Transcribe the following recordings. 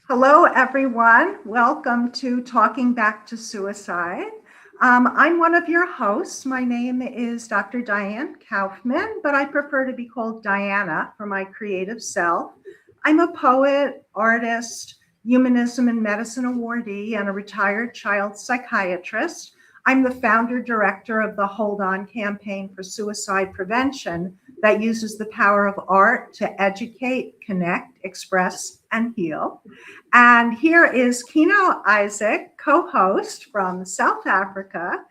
Hello, everyone. Welcome to Talking Back to Suicide. I'm one of your hosts. My name is Dr. Diane Kaufman, but I prefer to be called Diana for my creative self. I'm a poet, artist, Humanism and Medicine awardee, and a retired child psychiatrist. I'm the founder director of the Hold On campaign for suicide prevention that uses the power of art to educate, connect, express, and heal. And here is Kino Isaac, co-host from South Africa.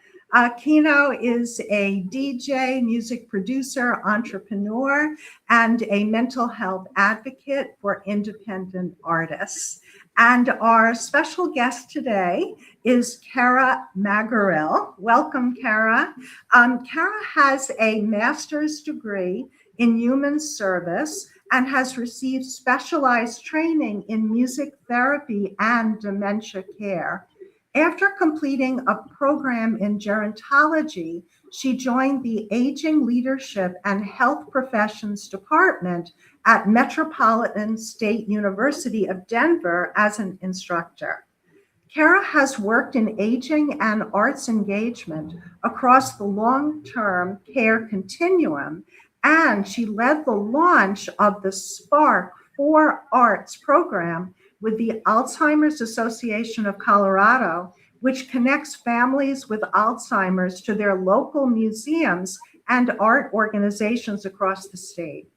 Kino is a DJ, music producer, entrepreneur, and a mental health advocate for independent artists. And our special guest today is Kara Magarill. Welcome, Kara. Kara has a master's degree in human service and has received specialized training in music therapy and dementia care. After completing a program in gerontology, she joined the Aging Leadership and Health Professions Department at Metropolitan State University of Denver as an instructor. Kara has worked in aging and arts engagement across the long-term care continuum, and she led the launch of the Spark for Arts program with the Alzheimer's Association of Colorado, which connects families with Alzheimer's to their local museums and art organizations across the state.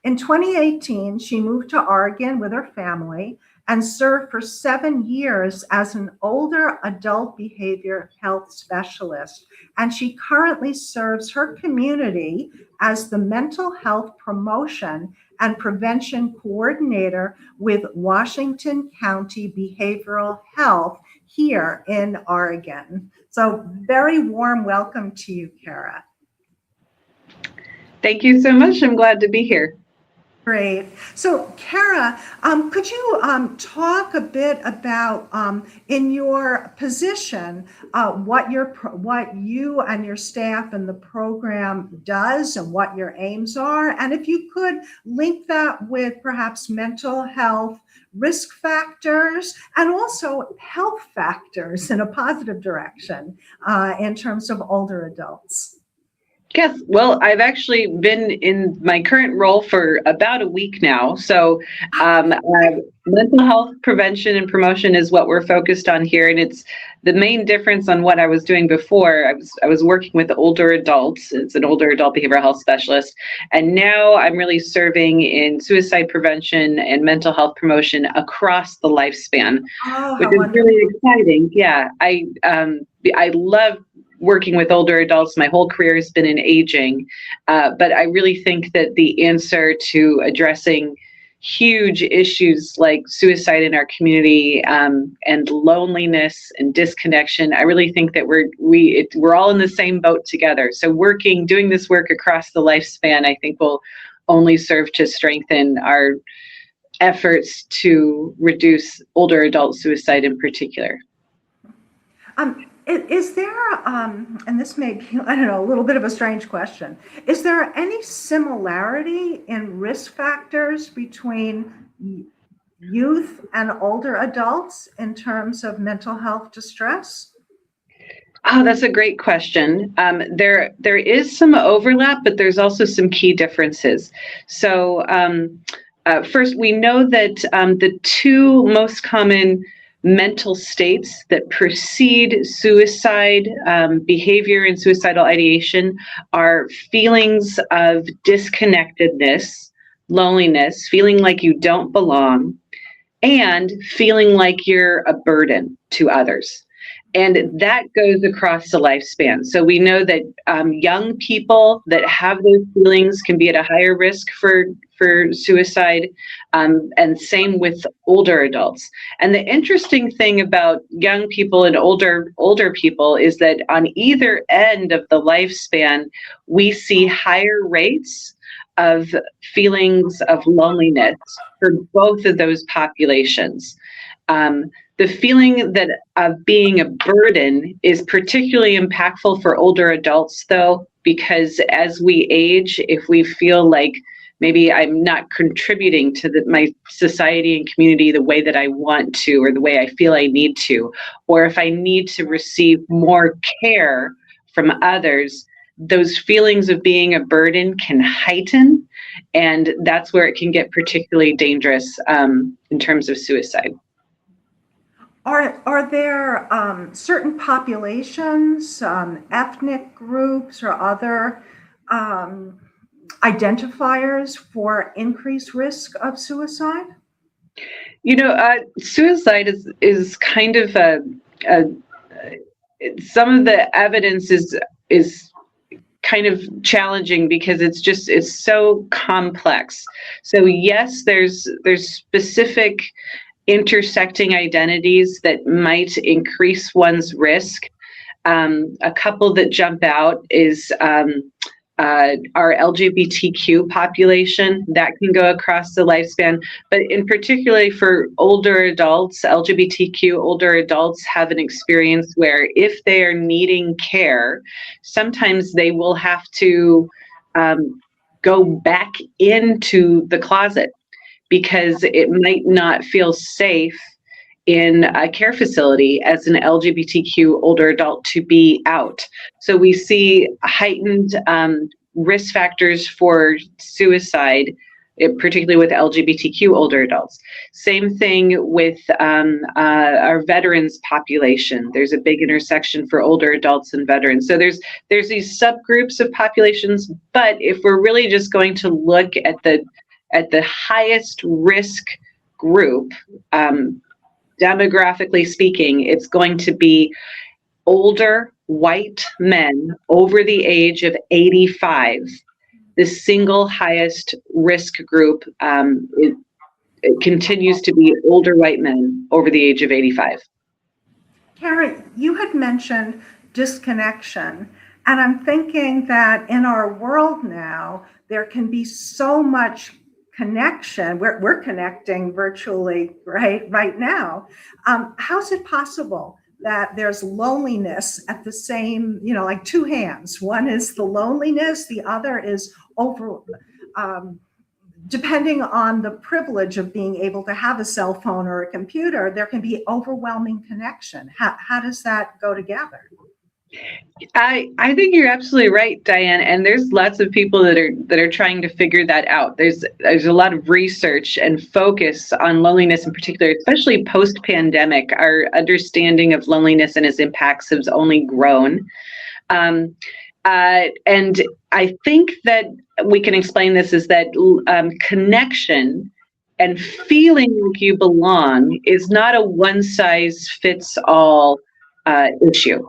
In 2018, she moved to Oregon with her family and served for 7 years as an older adult behavior health specialist. And she currently serves her community as the mental health promotion and prevention coordinator with Washington County Behavioral Health here in Oregon. So very warm welcome to you, Kara. Thank you so much. I'm glad to be here. Great. So, Kara, could you talk a bit about, in your position, what you and your staff and the program does and what your aims are, and if you could link that with perhaps mental health risk factors and also health factors in a positive direction in terms of older adults. Yes, well, I've actually been in my current role for about a week now. So mental health prevention and promotion is what we're focused on here. And it's the main difference on what I was doing before. I was working with older adults. It's an older adult behavioral health specialist. And now I'm really serving in suicide prevention and mental health promotion across the lifespan, which is really exciting. Yeah, I love working with older adults. My whole career has been in aging, but I really think that the answer to addressing huge issues like suicide in our community and loneliness and disconnection, I really think that we're all in the same boat together. So doing this work across the lifespan, I think will only serve to strengthen our efforts to reduce older adult suicide in particular. Is there, and this may be, I don't know, a little bit of a strange question, is there any similarity in risk factors between youth and older adults in terms of mental health distress? Oh, that's a great question. There is some overlap, but there's also some key differences. So first, we know that the two most common mental states that precede suicide behavior and suicidal ideation are feelings of disconnectedness, loneliness, feeling like you don't belong, and feeling like you're a burden to others. And that goes across the lifespan. So we know that young people that have those feelings can be at a higher risk for suicide, and same with older adults. And the interesting thing about young people and older people is that on either end of the lifespan, we see higher rates of feelings of loneliness for both of those populations. The feeling that of being a burden is particularly impactful for older adults, though, because as we age, if we feel like maybe I'm not contributing to my society and community the way that I want to, or the way I feel I need to, or if I need to receive more care from others, those feelings of being a burden can heighten, and that's where it can get particularly dangerous in terms of suicide. Are there certain populations, ethnic groups, or other identifiers for increased risk of suicide? Suicide is kind of some of the evidence is kind of challenging because it's so complex. So yes, there's specific intersecting identities that might increase one's risk. A couple that jump out is our LGBTQ population. That can go across the lifespan, but in particularly for older adults, LGBTQ older adults have an experience where if they are needing care, sometimes they will have to go back into the closet because it might not feel safe in a care facility as an LGBTQ older adult to be out. So we see heightened risk factors for suicide, particularly with LGBTQ older adults. Same thing with our veterans population. There's a big intersection for older adults and veterans. So there's these subgroups of populations, but if we're really just going to look at the highest risk group, demographically speaking, it's going to be older white men over the age of 85. The single highest risk group, it continues to be older white men over the age of 85. Karen, you had mentioned disconnection, and I'm thinking that in our world now, there can be so much connection. We're connecting virtually right now. How's it possible that there's loneliness at the same, like two hands? One is the loneliness, the other is depending on the privilege of being able to have a cell phone or a computer, there can be overwhelming connection. How does that go together? I think you're absolutely right, Diane. And there's lots of people that are trying to figure that out. There's a lot of research and focus on loneliness in particular, especially post-pandemic. Our understanding of loneliness and its impacts has only grown. And I think that we can explain this is that connection and feeling like you belong is not a one-size-fits-all issue.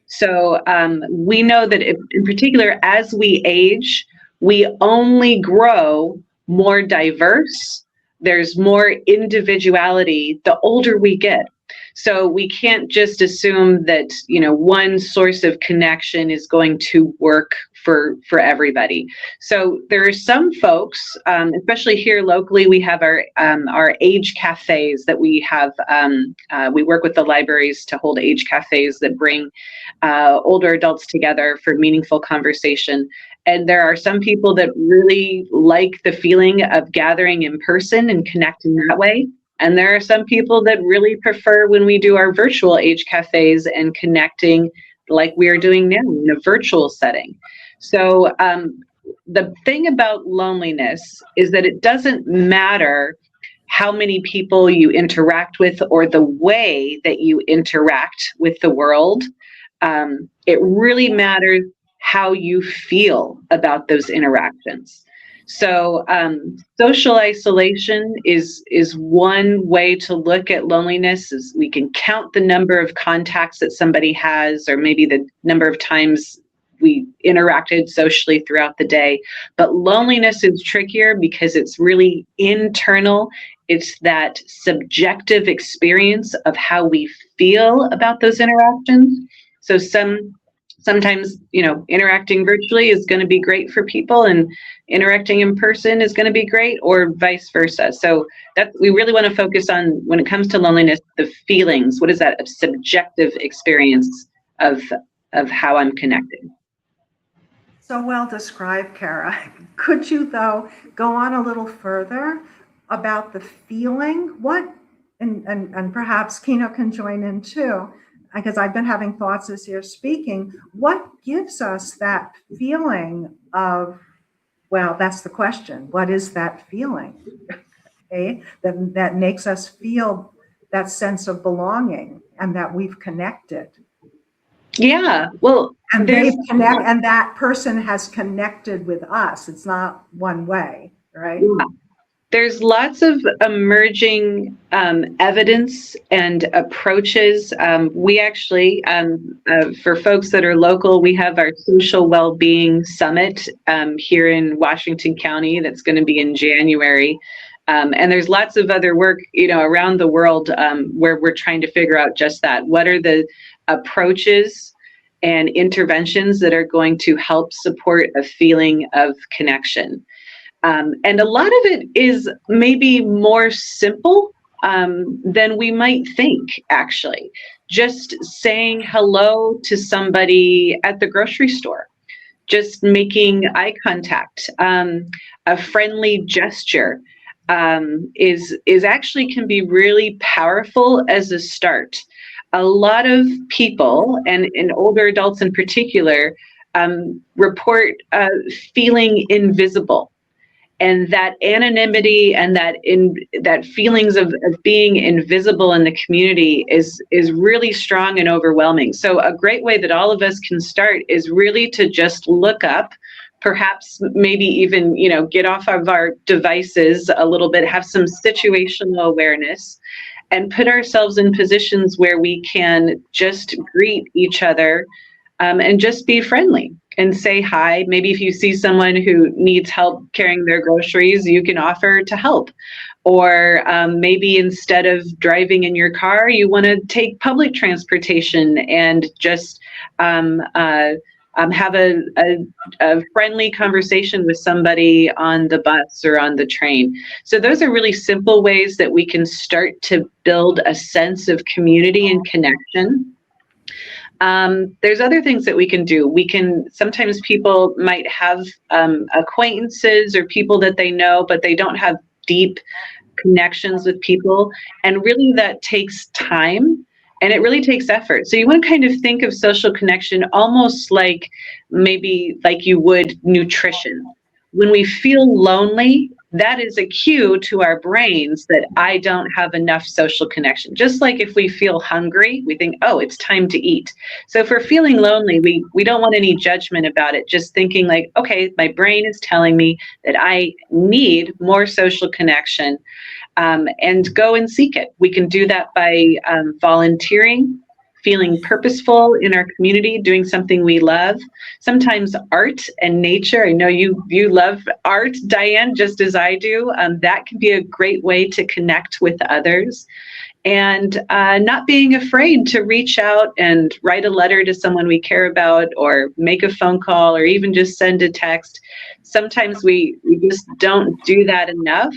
So we know that in particular, as we age, we only grow more diverse. There's more individuality the older we get. So we can't just assume that, one source of connection is going to work for everybody. So there are some folks, especially here locally, we have our age cafes that we have. We work with the libraries to hold age cafes that bring older adults together for meaningful conversation. And there are some people that really like the feeling of gathering in person and connecting that way. And there are some people that really prefer when we do our virtual age cafes and connecting like we are doing now in a virtual setting. So the thing about loneliness is that it doesn't matter how many people you interact with or the way that you interact with the world. It really matters how you feel about those interactions. So social isolation is one way to look at loneliness. Is we can count the number of contacts that somebody has, or maybe the number of times we interacted socially throughout the day. But loneliness is trickier because it's really internal. It's that subjective experience of how we feel about those interactions. So sometimes, interacting virtually is going to be great for people, and interacting in person is going to be great, or vice versa. So that we really want to focus on, when it comes to loneliness, the feelings. What is that subjective experience of how I'm connected? So well described, Kara. Could you, though, go on a little further about the feeling? And perhaps Kino can join in too, because I've been having thoughts as you're speaking. What gives us that feeling of, well, that's the question. What is that feeling? Okay? That makes us feel that sense of belonging and that we've connected. Yeah, well, And there's and that person has connected with us. It's not one way, right? there's lots of emerging evidence and approaches. We actually, for folks that are local, we have our Social Wellbeing Summit here in Washington County that's going to be in January. And there's lots of other work, around the world where we're trying to figure out just that. What are the approaches and interventions that are going to help support a feeling of connection? And a lot of it is maybe more simple than we might think, actually. Just saying hello to somebody at the grocery store, just making eye contact, a friendly gesture is actually can be really powerful as a start. A lot of people, and older adults in particular, report feeling invisible, and that anonymity and that feelings of being invisible in the community is really strong and overwhelming. So a great way that all of us can start is really to just look up, perhaps maybe even get off of our devices a little bit, have some situational awareness, and put ourselves in positions where we can just greet each other and just be friendly and say hi. Maybe if you see someone who needs help carrying their groceries, you can offer to help. Or maybe instead of driving in your car, you want to take public transportation and just have a friendly conversation with somebody on the bus or on the train. So those are really simple ways that we can start to build a sense of community and connection. There's other things that we can do. Sometimes people might have acquaintances or people that they know, but they don't have deep connections with people. And really that takes time and it really takes effort. So you want to kind of think of social connection almost like maybe like you would nutrition. When we feel lonely, that is a cue to our brains that I don't have enough social connection. Just like if we feel hungry, we think, oh, it's time to eat. So if we're feeling lonely, we don't want any judgment about it. Just thinking like, okay, my brain is telling me that I need more social connection, and go and seek it. We can do that by volunteering, feeling purposeful in our community, doing something we love. Sometimes art and nature. I know you love art, Diane, just as I do. That can be a great way to connect with others. And not being afraid to reach out and write a letter to someone we care about, or make a phone call, or even just send a text. Sometimes we just don't do that enough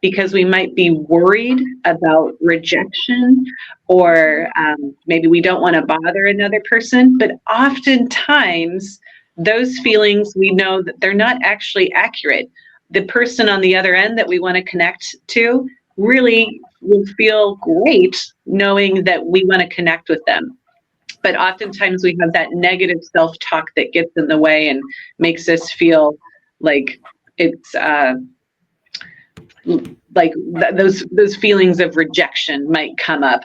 because we might be worried about rejection, or maybe we don't want to bother another person. But oftentimes, those feelings, we know that they're not actually accurate. The person on the other end that we want to connect to really will feel great knowing that we want to connect with them. But oftentimes we have that negative self-talk that gets in the way and makes us feel like it's those feelings of rejection might come up.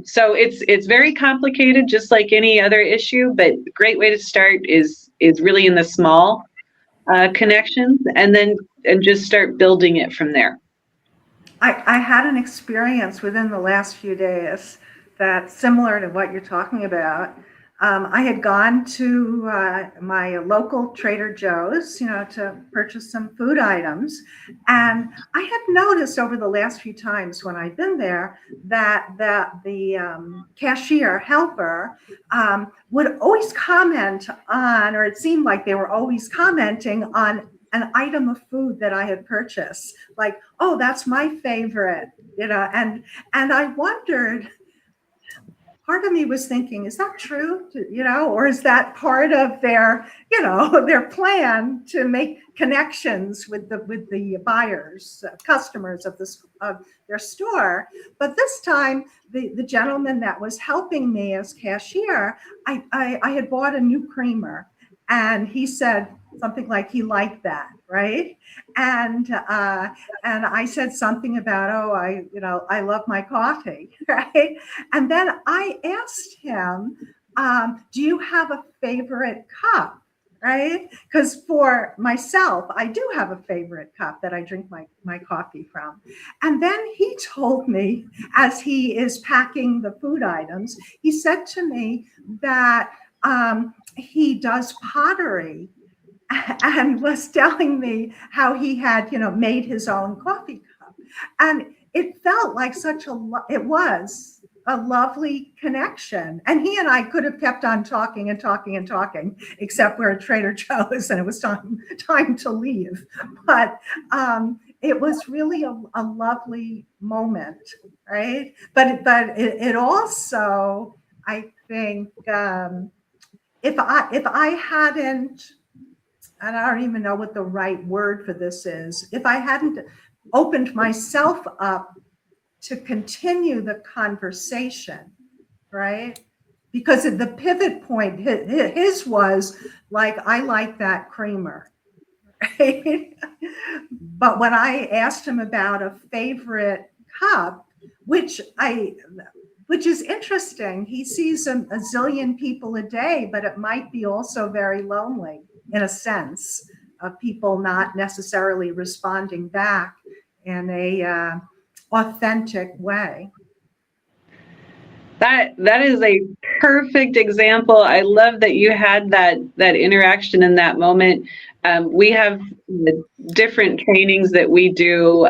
So it's very complicated, just like any other issue. But a great way to start is really in the small connections, and just start building it from there. I had an experience within the last few days that's similar to what you're talking about. I had gone to my local Trader Joe's, to purchase some food items. And I had noticed over the last few times when I've been there that the cashier helper would always comment on, or it seemed like they were always commenting on an item of food that I had purchased, like, oh, that's my favorite, and I wondered, part of me was thinking, is that true? Or is that part of their, their plan to make connections with the buyers, customers of their store? But this time, the gentleman that was helping me as cashier, I had bought a new creamer, and he said something like he liked that, right? And I said something about, I love my coffee, right? And then I asked him, do you have a favorite cup, right? Because for myself, I do have a favorite cup that I drink my coffee from. And then he told me, as he is packing the food items, he said to me that he does pottery, and was telling me how he had, made his own coffee cup. And it felt like it was a lovely connection. And he and I could have kept on talking and talking and talking, except we're at Trader Joe's and it was time to leave. But it was really a lovely moment, right? But it also, I think, if I hadn't, and I don't even know what the right word for this is, if I hadn't opened myself up to continue the conversation, right? Because the pivot point, his was like, I like that creamer, right? But when I asked him about a favorite cup, which is interesting, he sees a zillion people a day, but it might be also very lonely, in a sense, of people not necessarily responding back in a authentic way. That is a perfect example. I love that you had that interaction in that moment. We have different trainings that we do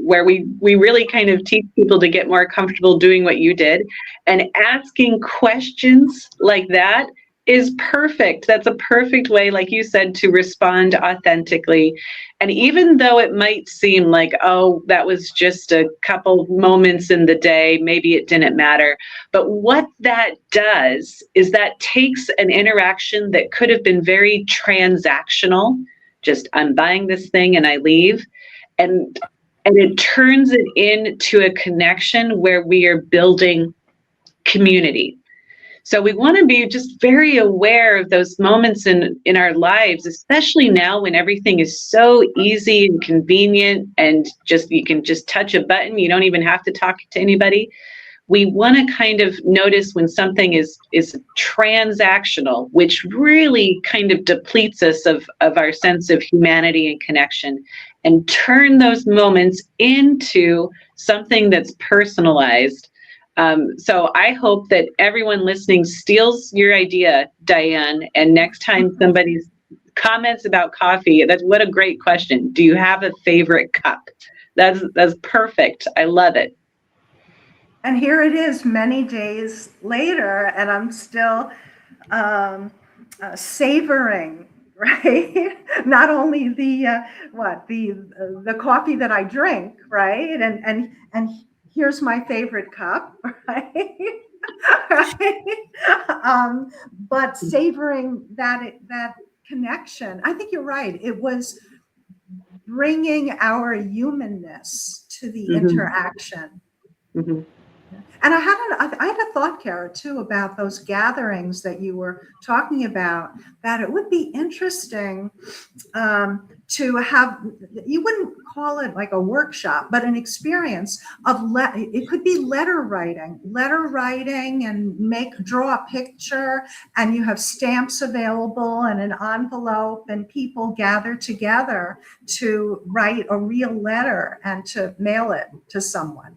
where we really kind of teach people to get more comfortable doing what you did, and asking questions like that is perfect. That's a perfect way, like you said, to respond authentically. And even though it might seem like, oh, that was just a couple moments in the day, maybe it didn't matter. But what that does is that takes an interaction that could have been very transactional, just I'm buying this thing and I leave, and it turns it into a connection where we are building community. So we want to be just very aware of those moments in our lives, especially now when everything is so easy and convenient, and you can just touch a button. You don't even have to talk to anybody. We want to kind of notice when something is transactional, which really kind of depletes us of our sense of humanity and connection, and turn those moments into something that's personalized. So I hope that everyone listening steals your idea, Diane, and next time somebody comments about coffee, what a great question. Do you have a favorite cup? That's perfect. I love it. And here it is many days later, and I'm still savoring, right? Not only the coffee that I drink, right? And here's my favorite cup, right? But savoring that connection. I think you're right. It was bringing our humanness to the interaction. Mm-hmm. And I had a thought, Kara, too, about those gatherings that you were talking about, that it would be interesting to have, you wouldn't call it like a workshop, but an experience of, it could be letter writing and draw a picture, and you have stamps available and an envelope, and people gather together to write a real letter and to mail it to someone.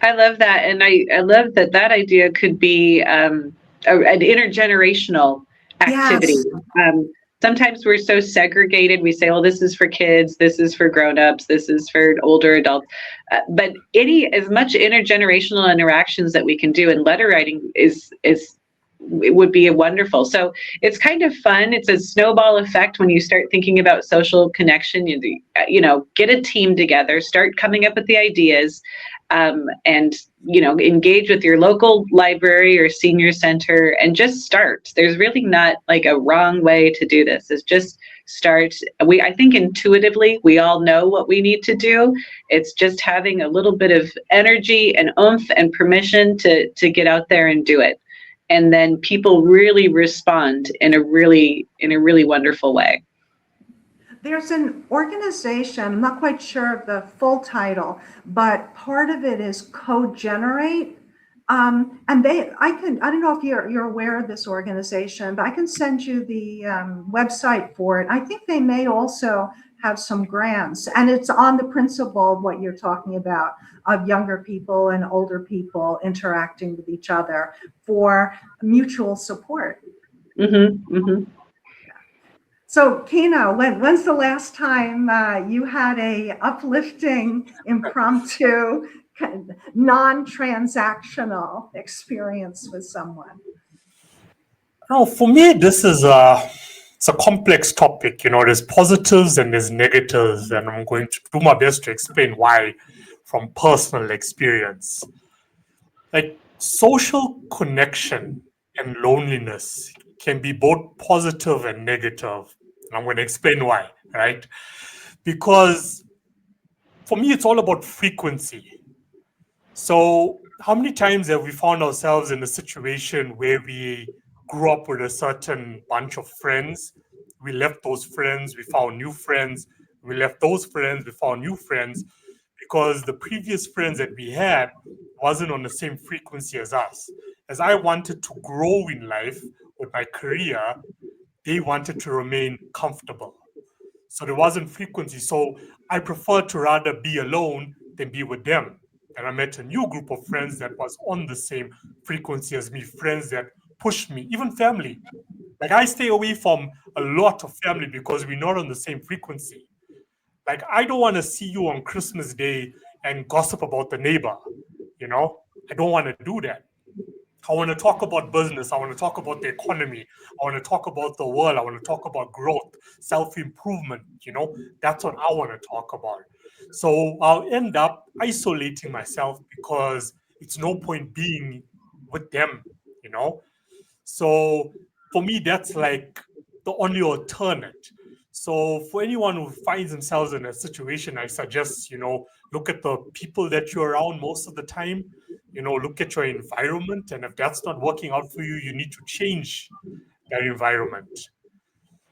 I love that. And I love that idea could be an intergenerational activity. Yes. Sometimes we're so segregated. We say, well, this is for kids, this is for grownups, this is for older adults. But as much intergenerational interactions that we can do, and letter writing is it would be wonderful. So it's kind of fun. It's a snowball effect when you start thinking about social connection. Get a team together, start coming up with the ideas, and engage with your local library or senior center and just start. There's really not like a wrong way to do this. It's just start. I think intuitively we all know what we need to do. It's just having a little bit of energy and oomph and permission to get out there and do it. And then people really respond in a really wonderful way. There's an organization, I'm not quite sure of the full title, but part of it is CoGenerate. And I don't know if you're aware of this organization, but I can send you the website for it. I think they may also have some grants, and it's on the principle of what you're talking about, of younger people and older people interacting with each other for mutual support. Mm-hmm, mm-hmm. So, Kino, when's the last time you had a uplifting, impromptu, non-transactional experience with someone? Oh, for me, this is it's a complex topic. There's positives and there's negatives, and I'm going to do my best to explain why from personal experience. Like, social connection and loneliness can be both positive and negative. And I'm going to explain why, right? Because for me, it's all about frequency. So how many times have we found ourselves in a situation where we grew up with a certain bunch of friends, we left those friends, we found new friends, we left those friends, we found new friends, because the previous friends that we had wasn't on the same frequency as us. As I wanted to grow in life with my career, they wanted to remain comfortable. So there wasn't frequency. So I preferred to rather be alone than be with them. And I met a new group of friends that was on the same frequency as me, friends that pushed me, even family. Like, I stay away from a lot of family because we're not on the same frequency. Like, I don't want to see you on Christmas Day and gossip about the neighbor, I don't want to do that. I want to talk about business. I want to talk about the economy. I want to talk about the world. I want to talk about growth, self-improvement. That's what I want to talk about. So I'll end up isolating myself because it's no point being with them. So for me, that's like the only alternate. So for anyone who finds themselves in a situation, I suggest, look at the people that you're around most of the time, look at your environment. And if that's not working out for you, you need to change that environment.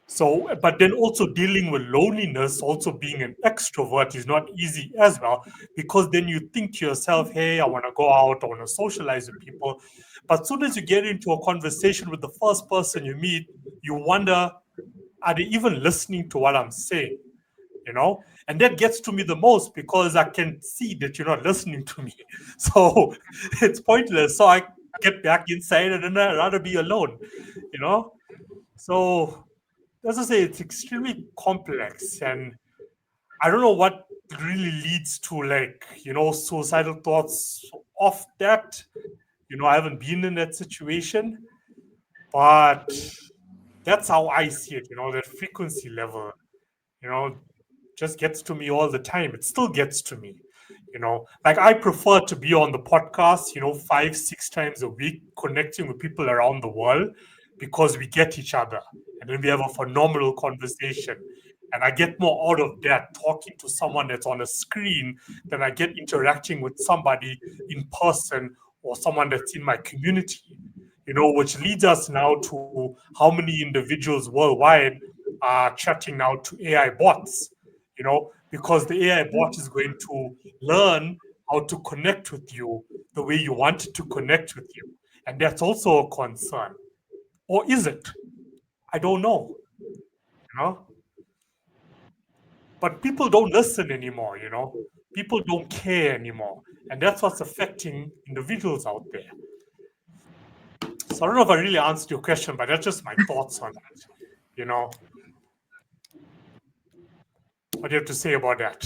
So, but then also dealing with loneliness, also being an extrovert is not easy as well, because then you think to yourself, hey, I want to go out, I want to socialize with people. But as soon as you get into a conversation with the first person you meet, you wonder, are they even listening to what I'm saying? And that gets to me the most because I can see that you're not listening to me. So it's pointless. So I get back inside and then I'd rather be alone, So as I say, it's extremely complex. And I don't know what really leads to suicidal thoughts of that. I haven't been in that situation, but that's how I see it, that frequency level, just gets to me all the time. It still gets to me, like I prefer to be on the podcast, 5-6 times a week, connecting with people around the world because we get each other and then we have a phenomenal conversation. And I get more out of that talking to someone that's on a screen than I get interacting with somebody in person or someone that's in my community, which leads us now to how many individuals worldwide are chatting now to AI bots, because the AI bot is going to learn how to connect with you the way you want it to connect with you. And that's also a concern. Or is it? I don't know. But people don't listen anymore, People don't care anymore. And that's what's affecting individuals out there. So I don't know if I really answered your question, but that's just my thoughts on that, What do you have to say about that?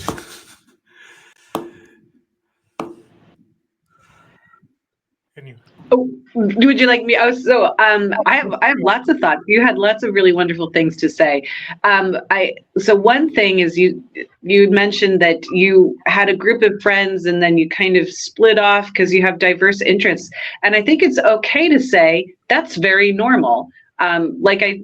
Anyway. Oh, would you like me? Oh, so I have lots of thoughts. You had lots of really wonderful things to say. So one thing is you mentioned that you had a group of friends and then you kind of split off because you have diverse interests. And I think it's okay to say that's very normal. Like I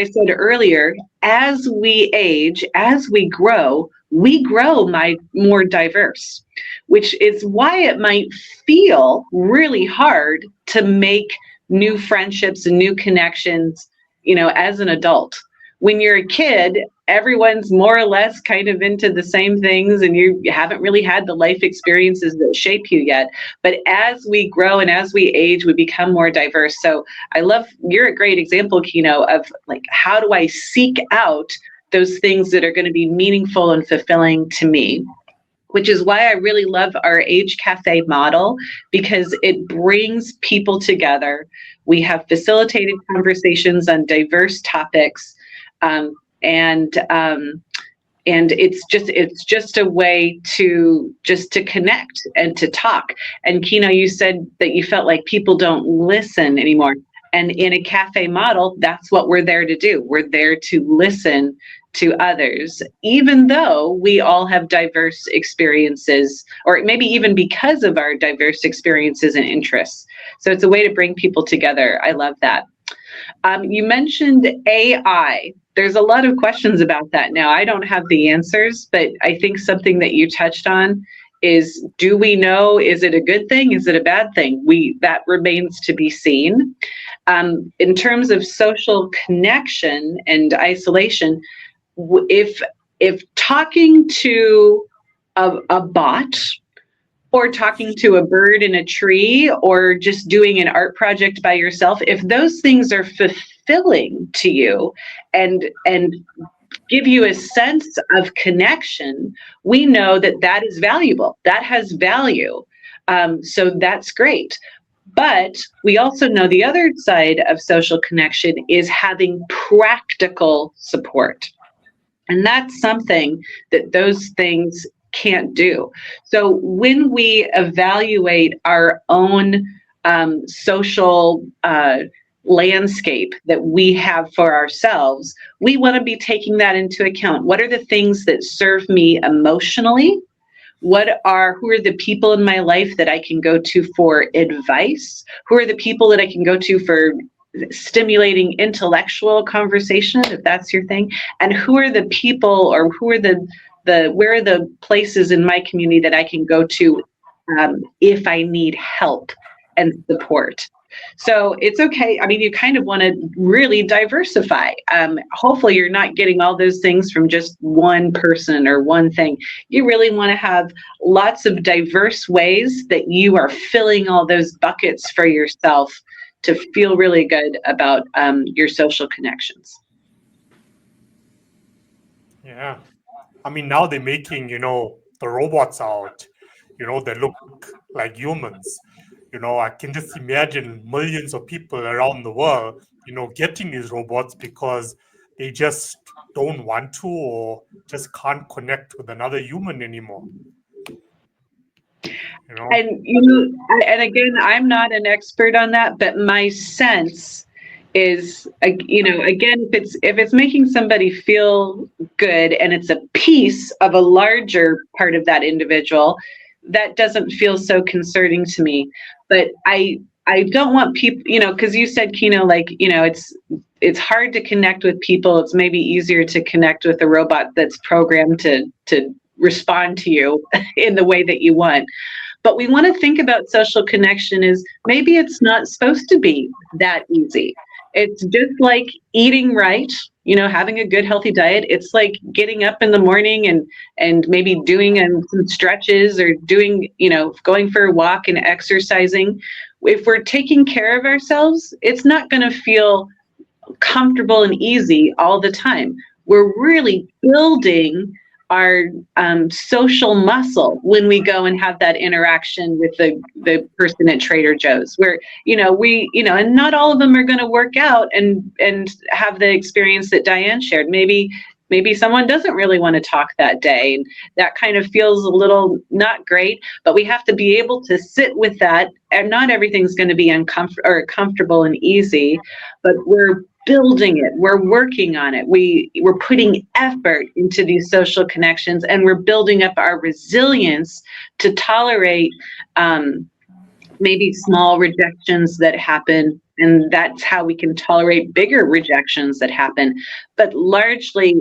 said earlier, as we age, as we grow more diverse, which is why it might feel really hard to make new friendships and new connections, as an adult. When you're a kid, everyone's more or less kind of into the same things and you haven't really had the life experiences that shape you yet. But as we grow and as we age, we become more diverse. So you're a great example, Kino, of like, how do I seek out those things that are going to be meaningful and fulfilling to me? Which is why I really love our Age Cafe model, because it brings people together. We have facilitated conversations on diverse topics, and it's just a way to connect and to talk. And Kino, you said that you felt like people don't listen anymore. And in a cafe model, that's what we're there to do. We're there to listen to others, even though we all have diverse experiences, or maybe even because of our diverse experiences and interests. So it's a way to bring people together. I love that. You mentioned AI. There's a lot of questions about that now. I don't have the answers, but I think something that you touched on is, do we know, is it a good thing? Is it a bad thing? That remains to be seen. In terms of social connection and isolation, if talking to a bot, or talking to a bird in a tree, or just doing an art project by yourself, if those things are fulfilling to you and give you a sense of connection, we know that is valuable. That has value. So that's great. But we also know the other side of social connection is having practical support. And that's something that those things can't do. So when we evaluate our own social landscape that we have for ourselves, we want to be taking that into account. What are the things that serve me emotionally? Who are the people in my life that I can go to for advice? Who are the people that I can go to for stimulating intellectual conversation, if that's your thing? And who are the people, or who are where are the places in my community that I can go to if I need help and support? So it's okay. I mean, you kind of want to really diversify. Hopefully you're not getting all those things from just one person or one thing. You really want to have lots of diverse ways that you are filling all those buckets for yourself to feel really good about your social connections. Yeah. I mean, now they're making, the robots out, that look like humans. I can just imagine millions of people around the world, getting these robots because they just don't want to, or just can't connect with another human anymore. And again, I'm not an expert on that, but my sense is, again, if it's making somebody feel good and it's a piece of a larger part of that individual, that doesn't feel so concerning to me. But I don't want people, because you said, Kino, like, it's hard to connect with people. It's maybe easier to connect with a robot that's programmed to respond to you in the way that you want. But we want to think about social connection as maybe it's not supposed to be that easy. It's just like eating right, having a good, healthy diet. It's like getting up in the morning and maybe doing some stretches, or doing, going for a walk and exercising. If we're taking care of ourselves, it's not going to feel comfortable and easy all the time. We're really building our social muscle when we go and have that interaction with the person at Trader Joe's, where and not all of them are going to work out and have the experience that Diane shared. Maybe Maybe someone doesn't really want to talk that day, and that kind of feels a little not great, but we have to be able to sit with that, and not everything's going to be comfortable and easy, but we're building it, we're working on it, we're putting effort into these social connections, and we're building up our resilience to tolerate maybe small rejections that happen, and that's how we can tolerate bigger rejections that happen, but largely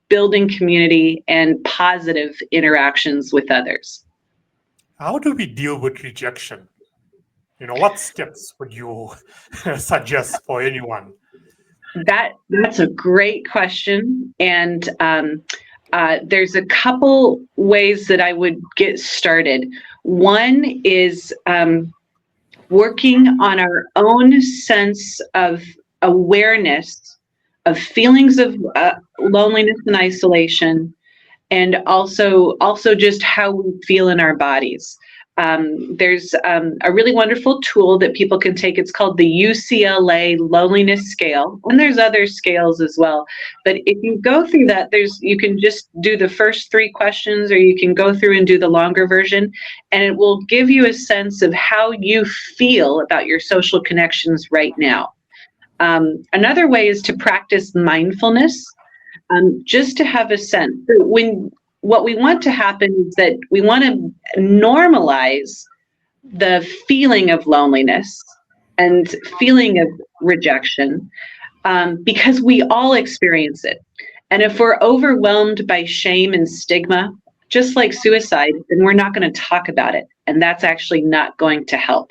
building community and positive interactions with others. How do we deal with rejection? What steps would you suggest for anyone? That's a great question, and there's a couple ways that I would get started. One is working on our own sense of awareness of feelings of loneliness and isolation, and also just how we feel in our bodies. There's a really wonderful tool that people can take. It's called the UCLA Loneliness Scale, and there's other scales as well. But if you go through that, you can just do the first 3 questions, or you can go through and do the longer version, and it will give you a sense of how you feel about your social connections right now. Another way is to practice mindfulness, just to have a sense. What we want to happen is that we want to normalize the feeling of loneliness and feeling of rejection, because we all experience it. And if we're overwhelmed by shame and stigma, just like suicide, then we're not going to talk about it. And that's actually not going to help.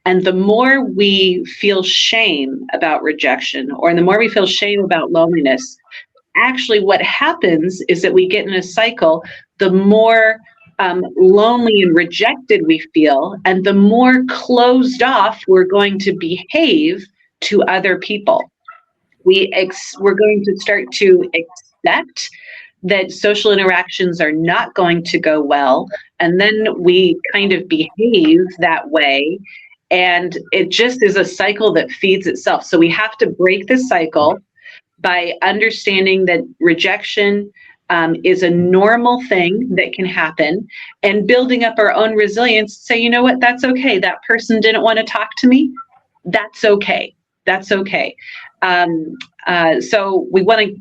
And the more we feel shame about rejection, or the more we feel shame about loneliness, actually what happens is that we get in a cycle. The more lonely and rejected we feel, and the more closed off we're going to behave to other people. We're going to start to expect that social interactions are not going to go well, and then we kind of behave that way, and it just is a cycle that feeds itself. So we have to break the cycle by understanding that rejection is a normal thing that can happen, and building up our own resilience. Say, you know what, that's okay. That person didn't want to talk to me. That's okay. That's okay. So we want to.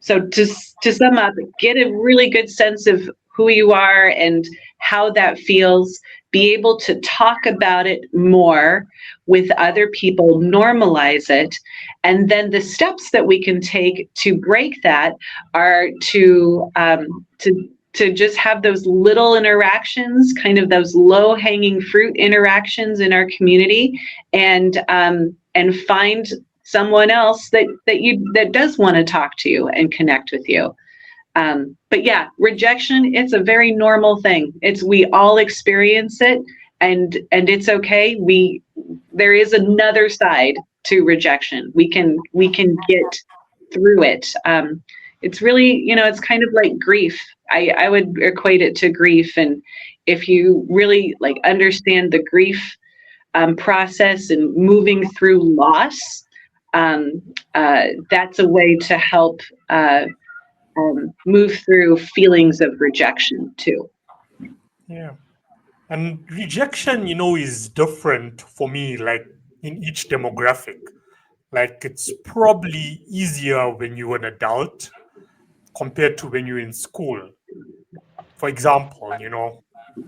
So to sum up, get a really good sense of who you are and how that feels. Be able to talk about it more with other people, normalize it, and then the steps that we can take to break that are to just have those little interactions, kind of those low-hanging fruit interactions in our community, and find someone else that does want to talk to you and connect with you. But yeah, rejection, it's a very normal thing. We all experience it, and it's okay. There is another side to rejection. We can get through it. It's really, it's kind of like grief. I would equate it to grief. And if you really understand the grief process and moving through loss, that's a way to help move through feelings of rejection too. Yeah. And rejection, is different for me, in each demographic. It's probably easier when you're an adult compared to when you're in school. For example,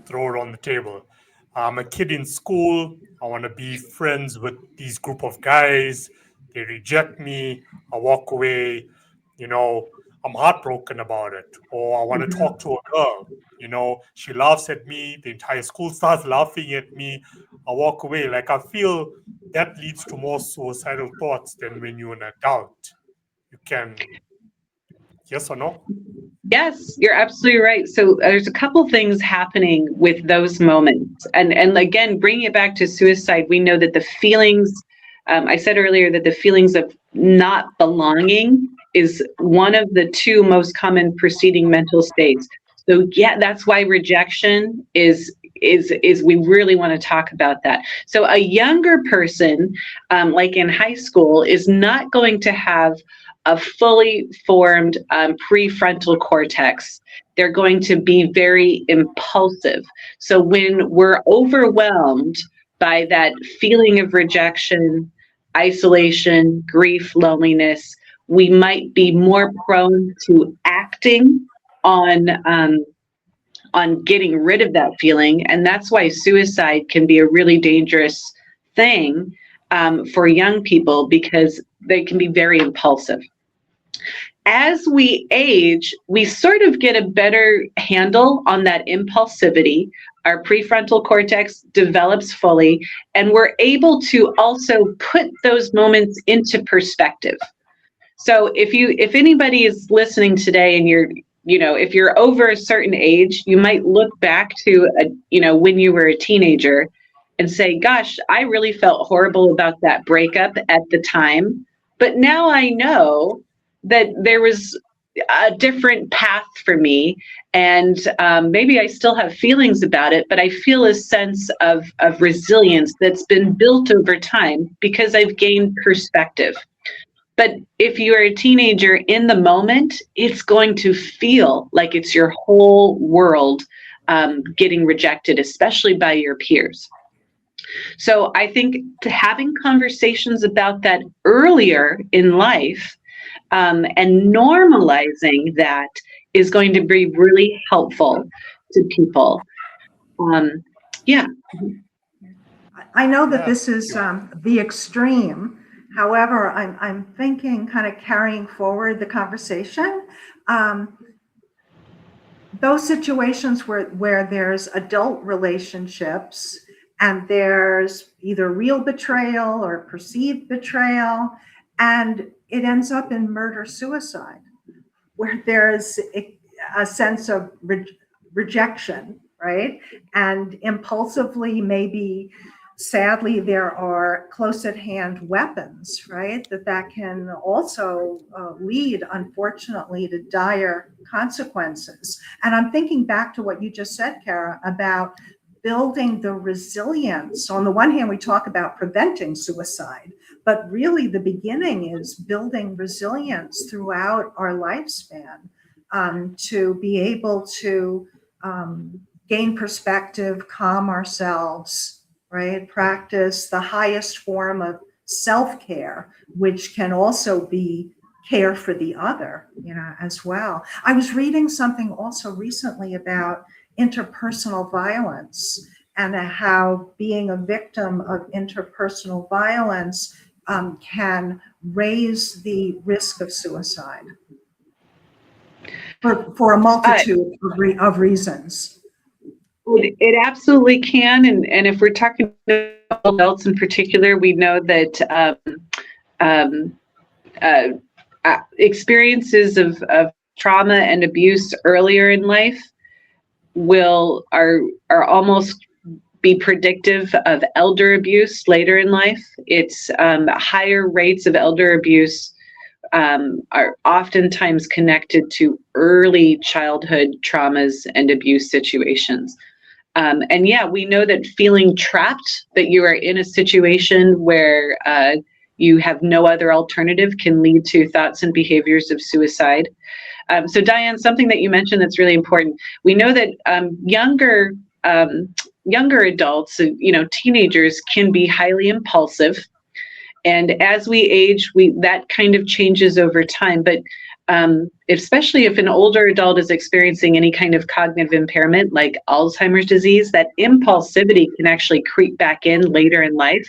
throw it on the table. I'm a kid in school. I want to be friends with these group of guys. They reject me. I walk away. I'm heartbroken about it. Or I want to talk to a girl. She laughs at me. The entire school starts laughing at me. I walk away. I feel that leads to more suicidal thoughts than when you're an adult. You can, yes or no? Yes, you're absolutely right. So there's a couple things happening with those moments. And again, bringing it back to suicide, we know that the feelings, I said earlier that the feelings of not belonging is one of the 2 most common preceding mental states. So yeah, that's why rejection is is we really want to talk about that. So a younger person, like in high school, is not going to have a fully formed prefrontal cortex. They're going to be very impulsive. So when we're overwhelmed by that feeling of rejection, isolation, grief, loneliness, we might be more prone to acting on getting rid of that feeling. And that's why suicide can be a really dangerous thing for young people, because they can be very impulsive. As we age, we sort of get a better handle on that impulsivity. Our prefrontal cortex develops fully, and we're able to also put those moments into perspective. So if anybody is listening today and if you're over a certain age, you might look back to when you were a teenager and say, gosh, I really felt horrible about that breakup at the time. But now I know that there was a different path for me, and maybe I still have feelings about it, but I feel a sense of resilience that's been built over time because I've gained perspective. But if you're a teenager in the moment, it's going to feel like it's your whole world getting rejected, especially by your peers. So I think having conversations about that earlier in life and normalizing that is going to be really helpful to people. Yeah. I know that this is the extreme. However, I'm thinking, kind of carrying forward the conversation, those situations where there's adult relationships and there's either real betrayal or perceived betrayal, and it ends up in murder-suicide, where there's a sense of rejection, right? And impulsively, maybe sadly, there are close at hand weapons, right? That can also lead, unfortunately, to dire consequences. And I'm thinking back to what you just said, Kara, about building the resilience. On the one hand, we talk about preventing suicide, but really the beginning is building resilience throughout our lifespan to be able to gain perspective, calm ourselves, right? Practice the highest form of self-care, which can also be care for the other, as well. I was reading something also recently about interpersonal violence and how being a victim of interpersonal violence can raise the risk of suicide for a multitude of reasons. It absolutely can, and if we're talking about adults in particular, we know that experiences of trauma and abuse earlier in life are almost be predictive of elder abuse later in life. It's higher rates of elder abuse are oftentimes connected to early childhood traumas and abuse situations. And yeah, we know that feeling trapped, that you are in a situation where you have no other alternative, can lead to thoughts and behaviors of suicide. So Diane, something that you mentioned that's really important. We know that younger adults, teenagers, can be highly impulsive. And as we age, that kind of changes over time. But especially if an older adult is experiencing any kind of cognitive impairment like Alzheimer's disease, that impulsivity can actually creep back in later in life.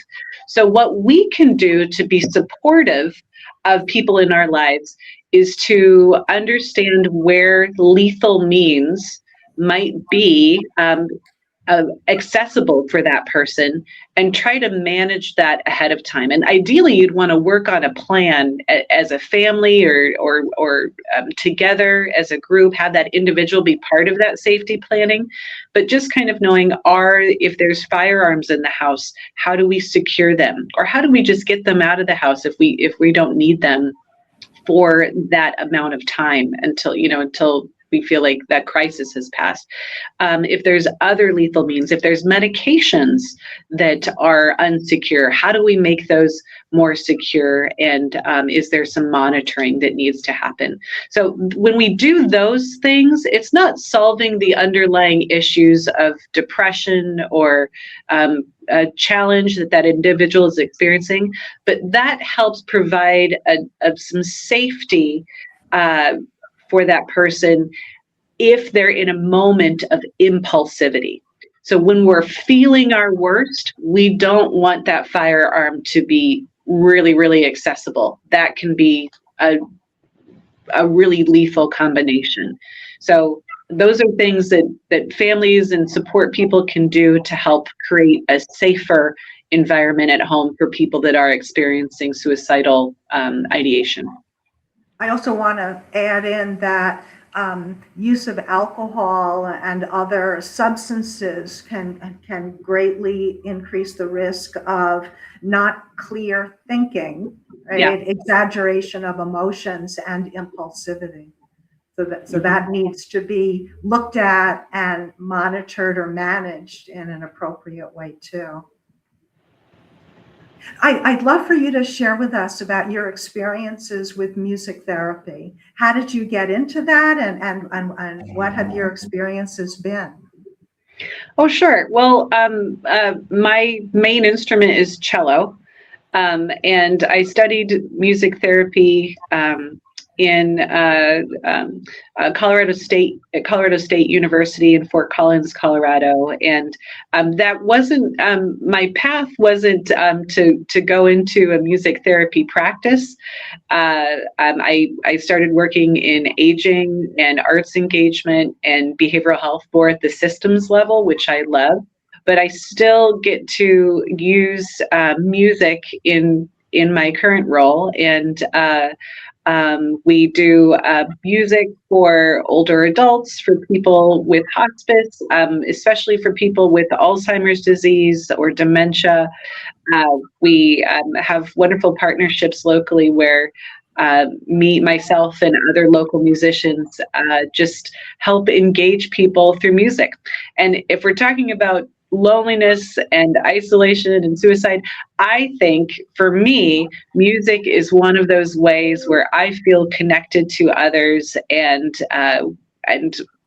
So what we can do to be supportive of people in our lives is to understand where lethal means might be accessible for that person and try to manage that ahead of time. And ideally, you'd want to work on a plan as a family or together as a group, have that individual be part of that safety planning. But just kind of knowing, if there's firearms in the house, how do we secure them? Or how do we just get them out of the house if we don't need them for that amount of time until we we feel like that crisis has passed. If there's other lethal means, if there's medications that are unsecure, how do we make those more secure? And is there some monitoring that needs to happen? So when we do those things, it's not solving the underlying issues of depression or a challenge that individual is experiencing, but that helps provide some safety for that person if they're in a moment of impulsivity. So when we're feeling our worst, we don't want that firearm to be really, really accessible. That can be a really lethal combination. So those are things that families and support people can do to help create a safer environment at home for people that are experiencing suicidal ideation. I also want to add in that use of alcohol and other substances can greatly increase the risk of not clear thinking, right? Yeah. Exaggeration of emotions and impulsivity. So that needs to be looked at and monitored or managed in an appropriate way too. I'd love for you to share with us about your experiences with music therapy. How did you get into that, and what have your experiences been? Oh, sure. Well, my main instrument is cello, and I studied music therapy in Colorado State, at Colorado State University in Fort Collins, Colorado. And that wasn't, my path wasn't to go into a music therapy practice. I started working in aging and arts engagement and behavioral health more at the systems level, which I love. But I still get to use music in my current role. And we do music for older adults, for people with hospice, especially for people with Alzheimer's disease or dementia. We have wonderful partnerships locally where myself, and other local musicians just help engage people through music. And if we're talking about loneliness and isolation and suicide, I think for me, music is one of those ways where I feel connected to others, and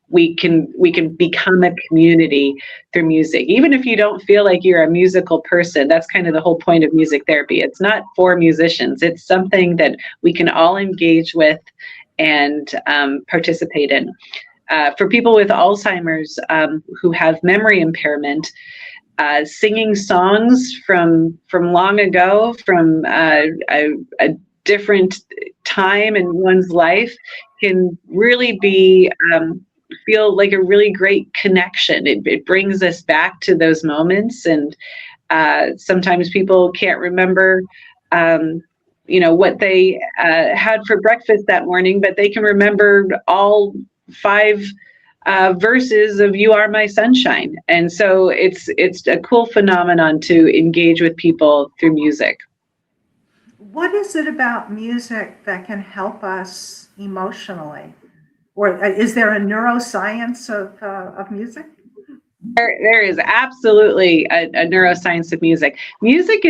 we can become a community through music. Even if you don't feel like you're a musical person, that's kind of the whole point of music therapy. It's not for musicians. It's something that we can all engage with and participate in. For people with Alzheimer's who have memory impairment, singing songs from long ago, from a different time in one's life, can really be feel like a really great connection. It brings us back to those moments, and sometimes people can't remember what they had for breakfast that morning, but they can remember all 5 verses of "You Are My Sunshine." And so it's a cool phenomenon to engage with people through music. What is it about music that can help us emotionally? Or is there a neuroscience of music? There is absolutely a neuroscience of music. Music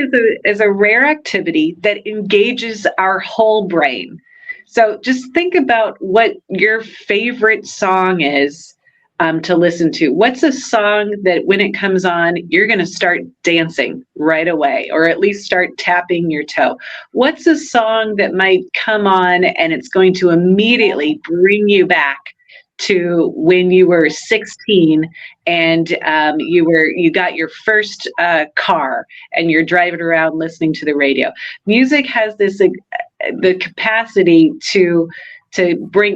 is a rare activity that engages our whole brain. So just think about what your favorite song is to listen to. What's a song that when it comes on, you're going to start dancing right away, or at least start tapping your toe? What's a song that might come on and it's going to immediately bring you back to when you were 16 and you got your first car and you're driving around listening to the radio? Music has the capacity to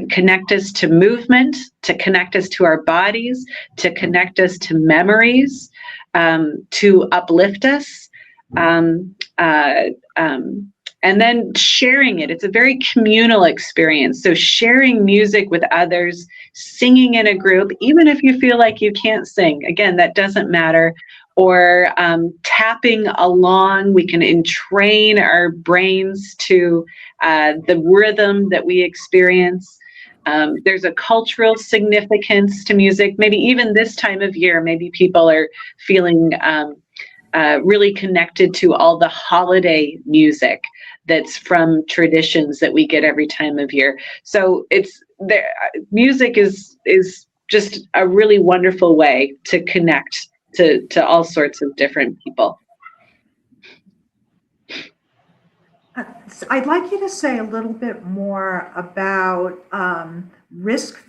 connect us to movement, to connect us to our bodies, to connect us to memories, to uplift us, and then sharing it. It's a very communal experience. So sharing music with others, singing in a group, even if you feel like you can't sing, again, that doesn't matter. Or tapping along, we can entrain our brains to the rhythm that we experience. There's a cultural significance to music. Maybe even this time of year, maybe people are feeling really connected to all the holiday music that's from traditions that we get every time of year. So it's there. Music is just a really wonderful way to connect to all sorts of different people. I'd like you to say a little bit more about risk,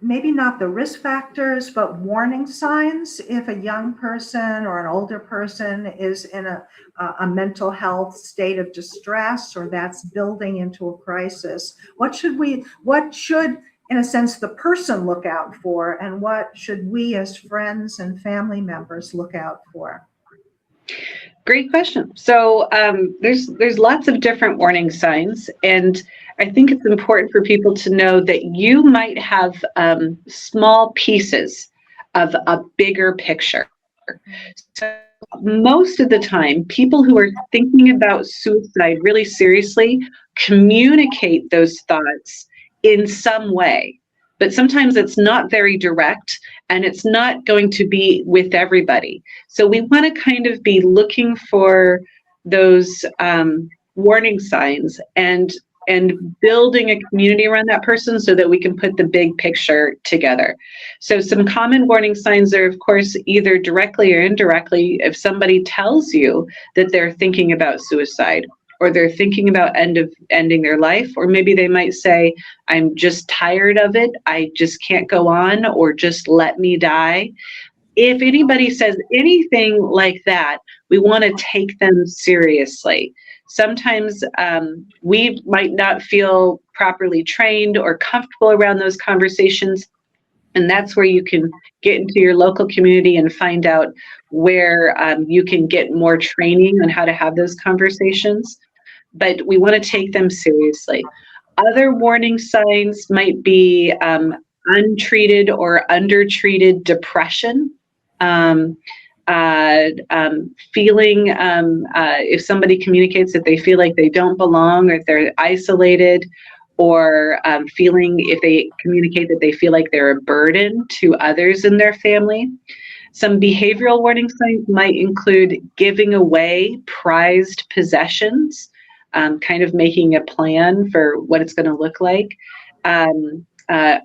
maybe not the risk factors, but warning signs if a young person or an older person is in a mental health state of distress or that's building into a crisis. What should, in a sense, the person look out for, and what should we as friends and family members look out for? Great question. So there's lots of different warning signs, and I think it's important for people to know that you might have small pieces of a bigger picture. So most of the time, people who are thinking about suicide really seriously communicate those thoughts in some way. But sometimes it's not very direct, and it's not going to be with everybody. So we want to kind of be looking for those warning signs and building a community around that person so that we can put the big picture together. So some common warning signs are, of course, either directly or indirectly, if somebody tells you that they're thinking about suicide, or they're thinking about ending their life, or maybe they might say, I'm just tired of it, I just can't go on, or just let me die. If anybody says anything like that, we want to take them seriously. Sometimes we might not feel properly trained or comfortable around those conversations. And that's where you can get into your local community and find out where you can get more training on how to have those conversations. But we want to take them seriously. Other warning signs might be untreated or undertreated depression. Feeling if somebody communicates that they feel like they don't belong, or if they're isolated, or feeling if they communicate that they feel like they're a burden to others in their family. Some behavioral warning signs might include giving away prized possessions, kind of making a plan for what it's going to look like.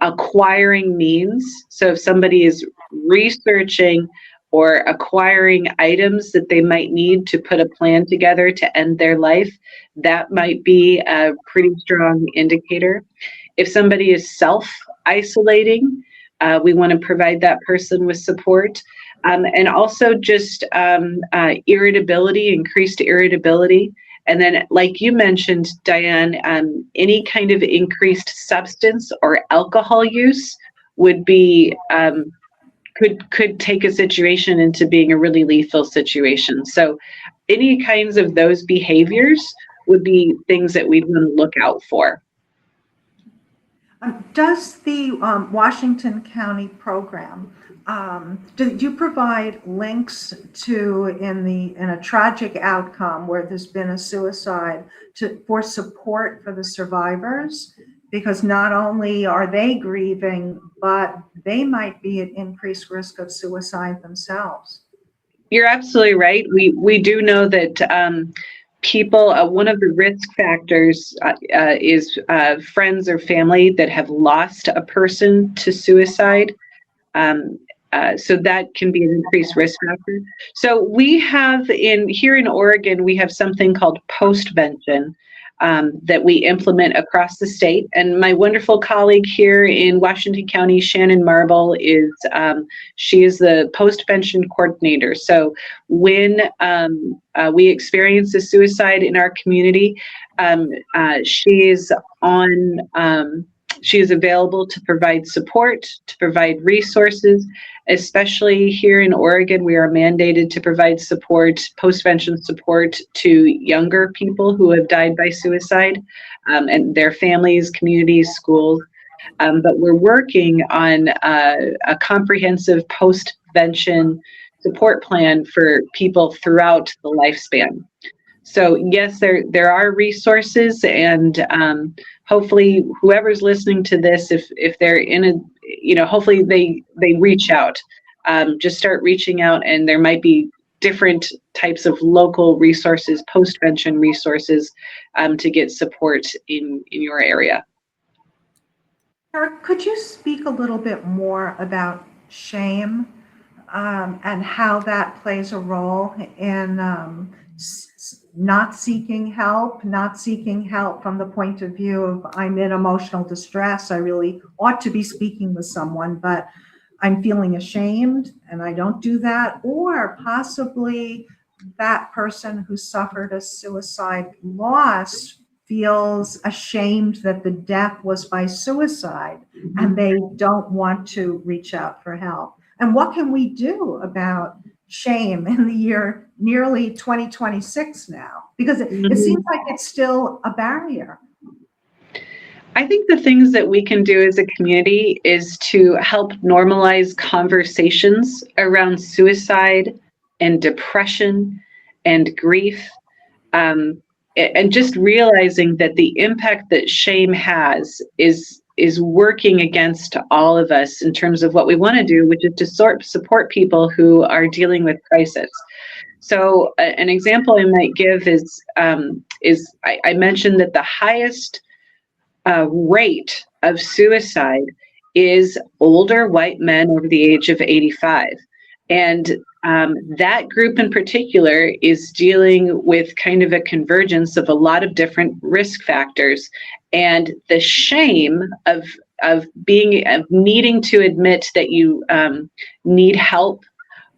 Acquiring means. So if somebody is researching or acquiring items that they might need to put a plan together to end their life, that might be a pretty strong indicator. If somebody is self-isolating, we want to provide that person with support. And also just irritability, increased irritability. And then, like you mentioned, Diane, any kind of increased substance or alcohol use would be could take a situation into being a really lethal situation. So any kinds of those behaviors would be things that we'd want to look out for. Does the Washington County program, do you provide links to in a tragic outcome where there's been a suicide for support for the survivors? Because not only are they grieving, but they might be at increased risk of suicide themselves. You're absolutely right. We do know that people, one of the risk factors is friends or family that have lost a person to suicide. So that can be an increased risk factor. So we have here in Oregon, we have something called postvention that we implement across the state. And my wonderful colleague here in Washington County, Shannon Marble, she is the postvention coordinator. So when we experience a suicide in our community, she is available to provide support, to provide resources. Especially here in Oregon, we are mandated to provide support, postvention support, to younger people who have died by suicide, and their families, communities, schools. But we're working on a comprehensive postvention support plan for people throughout the lifespan. So yes, there are resources, and hopefully whoever's listening to this, if they're in a, hopefully they reach out, just start reaching out, and there might be different types of local resources, postvention resources, to get support in your area. Eric, could you speak a little bit more about shame and how that plays a role in not seeking help from the point of view of I'm in emotional distress, I really ought to be speaking with someone, but I'm feeling ashamed and I don't do that, or possibly that person who suffered a suicide loss feels ashamed that the death was by suicide and they don't want to reach out for help. And what can we do about shame in the year nearly 2026 now? Because it seems like it's still a barrier. I think the things that we can do as a community is to help normalize conversations around suicide and depression and grief. And just realizing that the impact that shame has is working against all of us in terms of what we want to do, which is to support people who are dealing with crisis. So an example I might give is I mentioned that the highest rate of suicide is older white men over the age of 85. And that group in particular is dealing with kind of a convergence of a lot of different risk factors, and the shame of needing to admit that you need help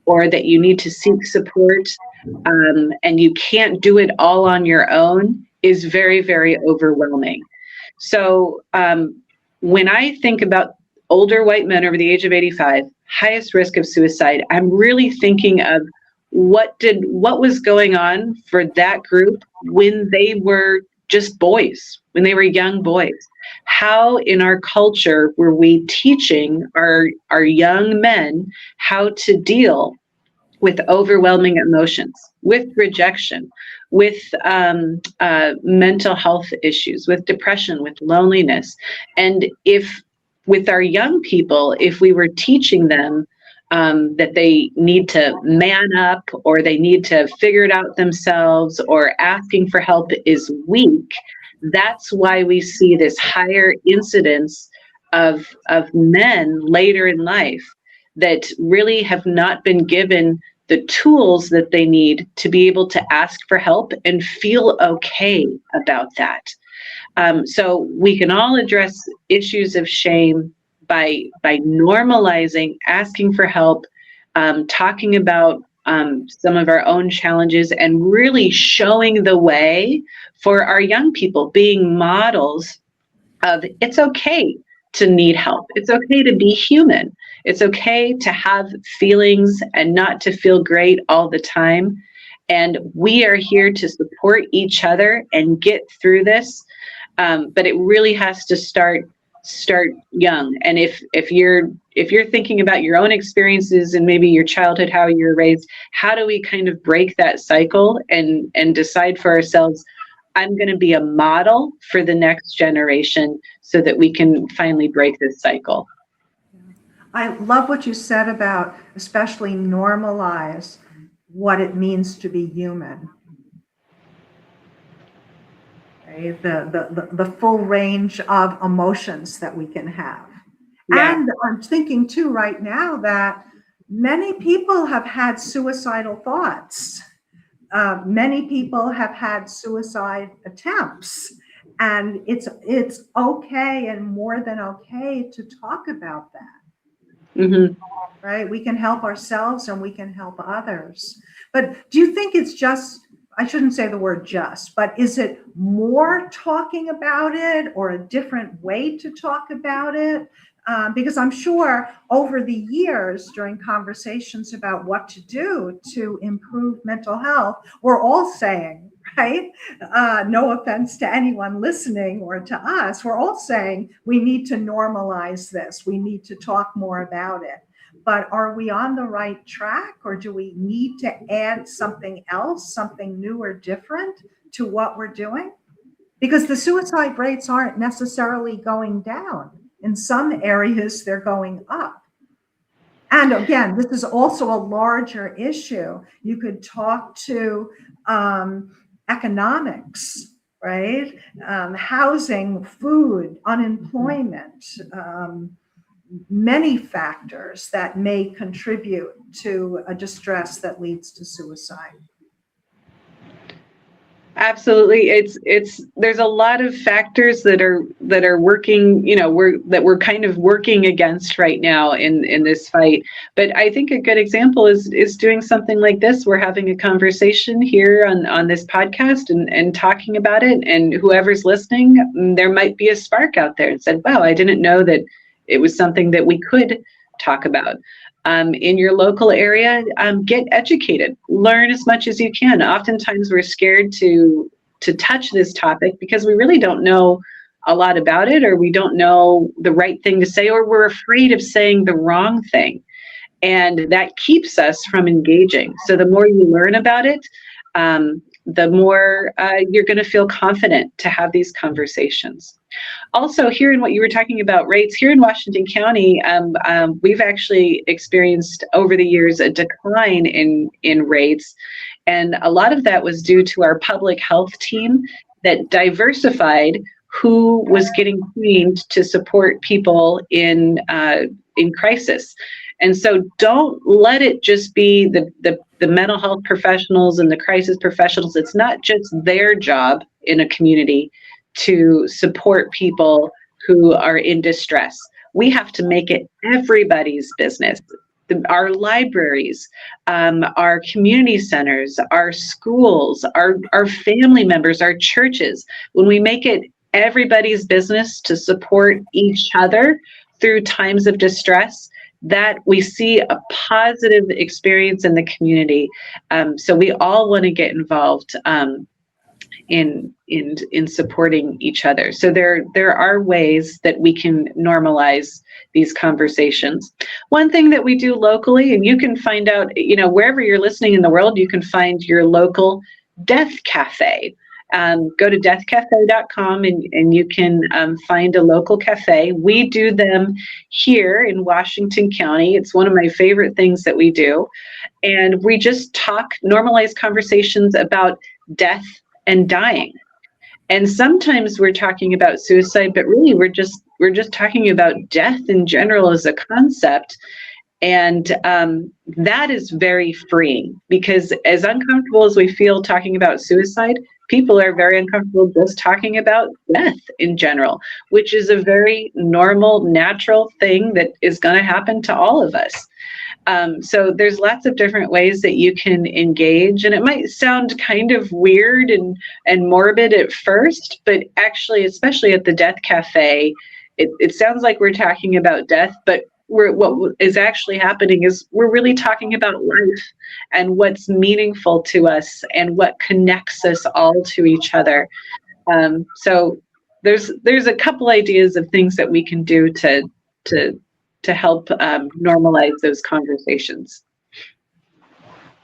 or that you need to seek support, and you can't do it all on your own is very, very overwhelming. So when I think about older white men over the age of 85, highest risk of suicide, I'm really thinking of what was going on for that group when they were just boys, when they were young boys. How in our culture were we teaching our young men how to deal with overwhelming emotions, with rejection, with mental health issues, with depression, with loneliness? And if with our young people, if we were teaching them that they need to man up or they need to figure it out themselves or asking for help is weak, that's why we see this higher incidence of men later in life that really have not been given the tools that they need to be able to ask for help and feel okay about that. So we can all address issues of shame by normalizing asking for help, talking about some of our own challenges, and really showing the way for our young people, being models of it's okay to need help. It's okay to be human. It's okay to have feelings and not to feel great all the time. And we are here to support each other and get through this. But it really has to start young. And if you're thinking about your own experiences and maybe your childhood, how you were raised, how do we kind of break that cycle and decide for ourselves, I'm going to be a model for the next generation so that we can finally break this cycle. I love what you said about especially normalize what it means to be human. Okay? The full range of emotions that we can have. Yeah. And I'm thinking too right now that many people have had suicidal thoughts. Many people have had suicide attempts, and it's okay and more than okay to talk about that. Mm-hmm. Right? We can help ourselves and we can help others. But do you think it's just, I shouldn't say the word just, but is it more talking about it or a different way to talk about it? Because I'm sure over the years during conversations about what to do to improve mental health, we're all saying, right? No offense to anyone listening or to us, we're all saying we need to normalize this. We need to talk more about it. but are we on the right track, or do we need to add something else, something new or different to what we're doing? Because the suicide rates aren't necessarily going down. In some areas, they're going up. And again, this is also a larger issue. You could talk to economics, right? Housing, food, unemployment, many factors that may contribute to a distress that leads to suicide. Absolutely. It's there's a lot of factors that are working, we're kind of working against right now in this fight. But I think a good example is doing something like this. We're having a conversation here on this podcast and talking about it, and whoever's listening, there might be a spark out there and said, wow, I didn't know that it was something that we could talk about. In your local area, get educated, learn as much as you can. Oftentimes we're scared to touch this topic because we really don't know a lot about it, or we don't know the right thing to say, or we're afraid of saying the wrong thing. And that keeps us from engaging. So the more you learn about it, the more you're going to feel confident to have these conversations. Also, here in what you were talking about rates, here in Washington County, we've actually experienced over the years a decline in rates. And a lot of that was due to our public health team that diversified who was getting trained to support people in crisis. And so don't let it just be the mental health professionals and the crisis professionals. It's not just their job in a community to support people who are in distress. We have to make it everybody's business. Our libraries, our community centers, our schools, our family members, our churches, when we make it everybody's business to support each other through times of distress, that we see a positive experience in the community. So we all want to get involved in supporting each other. So there are ways that we can normalize these conversations. One thing that we do locally, and you can find out, wherever you're listening in the world, you can find your local death cafe. Go to deathcafe.com and you can find a local cafe. We do them here in Washington County. It's one of my favorite things that we do. And we just normalize conversations about death and dying. And sometimes we're talking about suicide, but really we're just talking about death in general as a concept. And that is very freeing, because as uncomfortable as we feel talking about suicide, people are very uncomfortable just talking about death in general, which is a very normal, natural thing that is going to happen to all of us. So there's lots of different ways that you can engage, and it might sound kind of weird and morbid at first, but actually, especially at the Death Cafe, it sounds like we're talking about death, but what is actually happening is we're really talking about life and what's meaningful to us and what connects us all to each other. So there's a couple ideas of things that we can do to help normalize those conversations.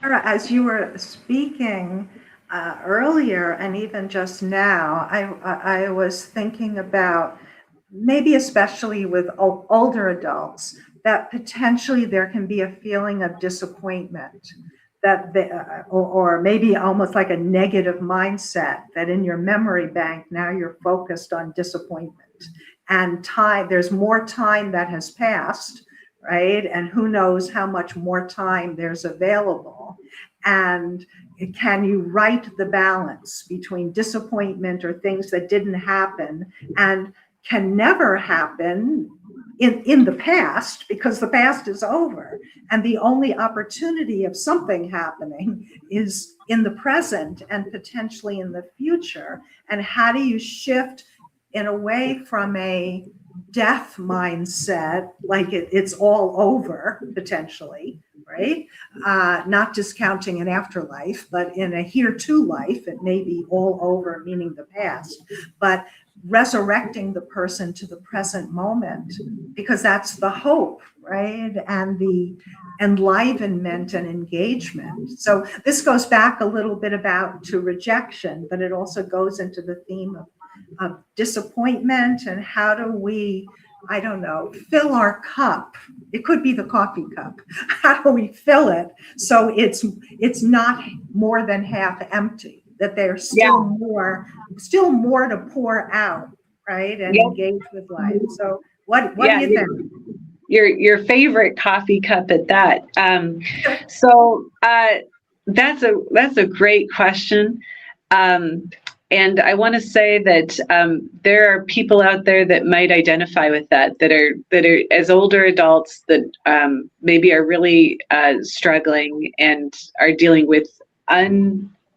As you were speaking earlier, and even just now, I was thinking about, maybe especially with older adults, that potentially there can be a feeling of disappointment, that or maybe almost like a negative mindset, that in your memory bank now you're focused on disappointment. And time, there's more time that has passed, right? And who knows how much more time there's available. And can you right the balance between disappointment or things that didn't happen and can never happen in the past, because the past is over, and the only opportunity of something happening is in the present and potentially in the future? And how do you shift in a way from a death mindset, like it's all over potentially, right? Not discounting an afterlife, but in a here to life, it may be all over, meaning the past. But resurrecting the person to the present moment, because that's the hope, right? And the enlivenment and engagement. So this goes back a little bit to rejection, but it also goes into the theme of disappointment and how do we, I don't know, fill our cup. It could be the coffee cup. How do we fill it so it's not more than half empty? That there's still more to pour out, right? And engage with life. So what do you think? Your favorite coffee cup at that. So that's a great question. And I want to say that there are people out there that might identify with that are as older adults that maybe are really struggling and are dealing with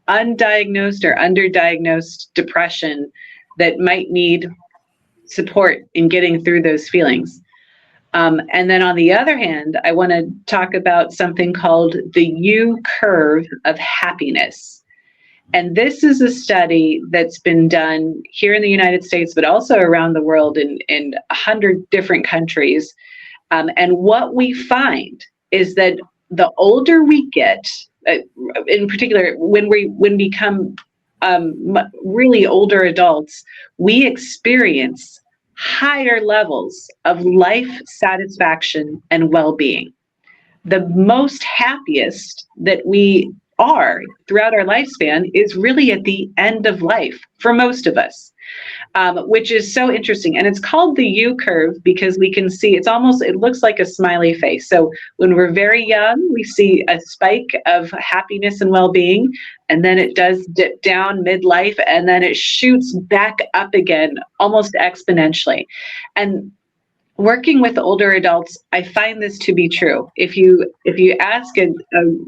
undiagnosed or underdiagnosed depression that might need support in getting through those feelings. And then on the other hand, I want to talk about something called the U curve of happiness. And this is a study that's been done here in the United States, but also around the world in 100 different countries. And what we find is that the older we get, in particular, when we become really older adults, we experience higher levels of life satisfaction and well-being. The most happiest that we are throughout our lifespan is really at the end of life for most of us, which is so interesting. And it's called the U curve because we can see it looks like a smiley face. So when we're very young, we see a spike of happiness and well-being, and then it does dip down midlife, and then it shoots back up again almost exponentially. And working with older adults, I find this to be true. If you ask a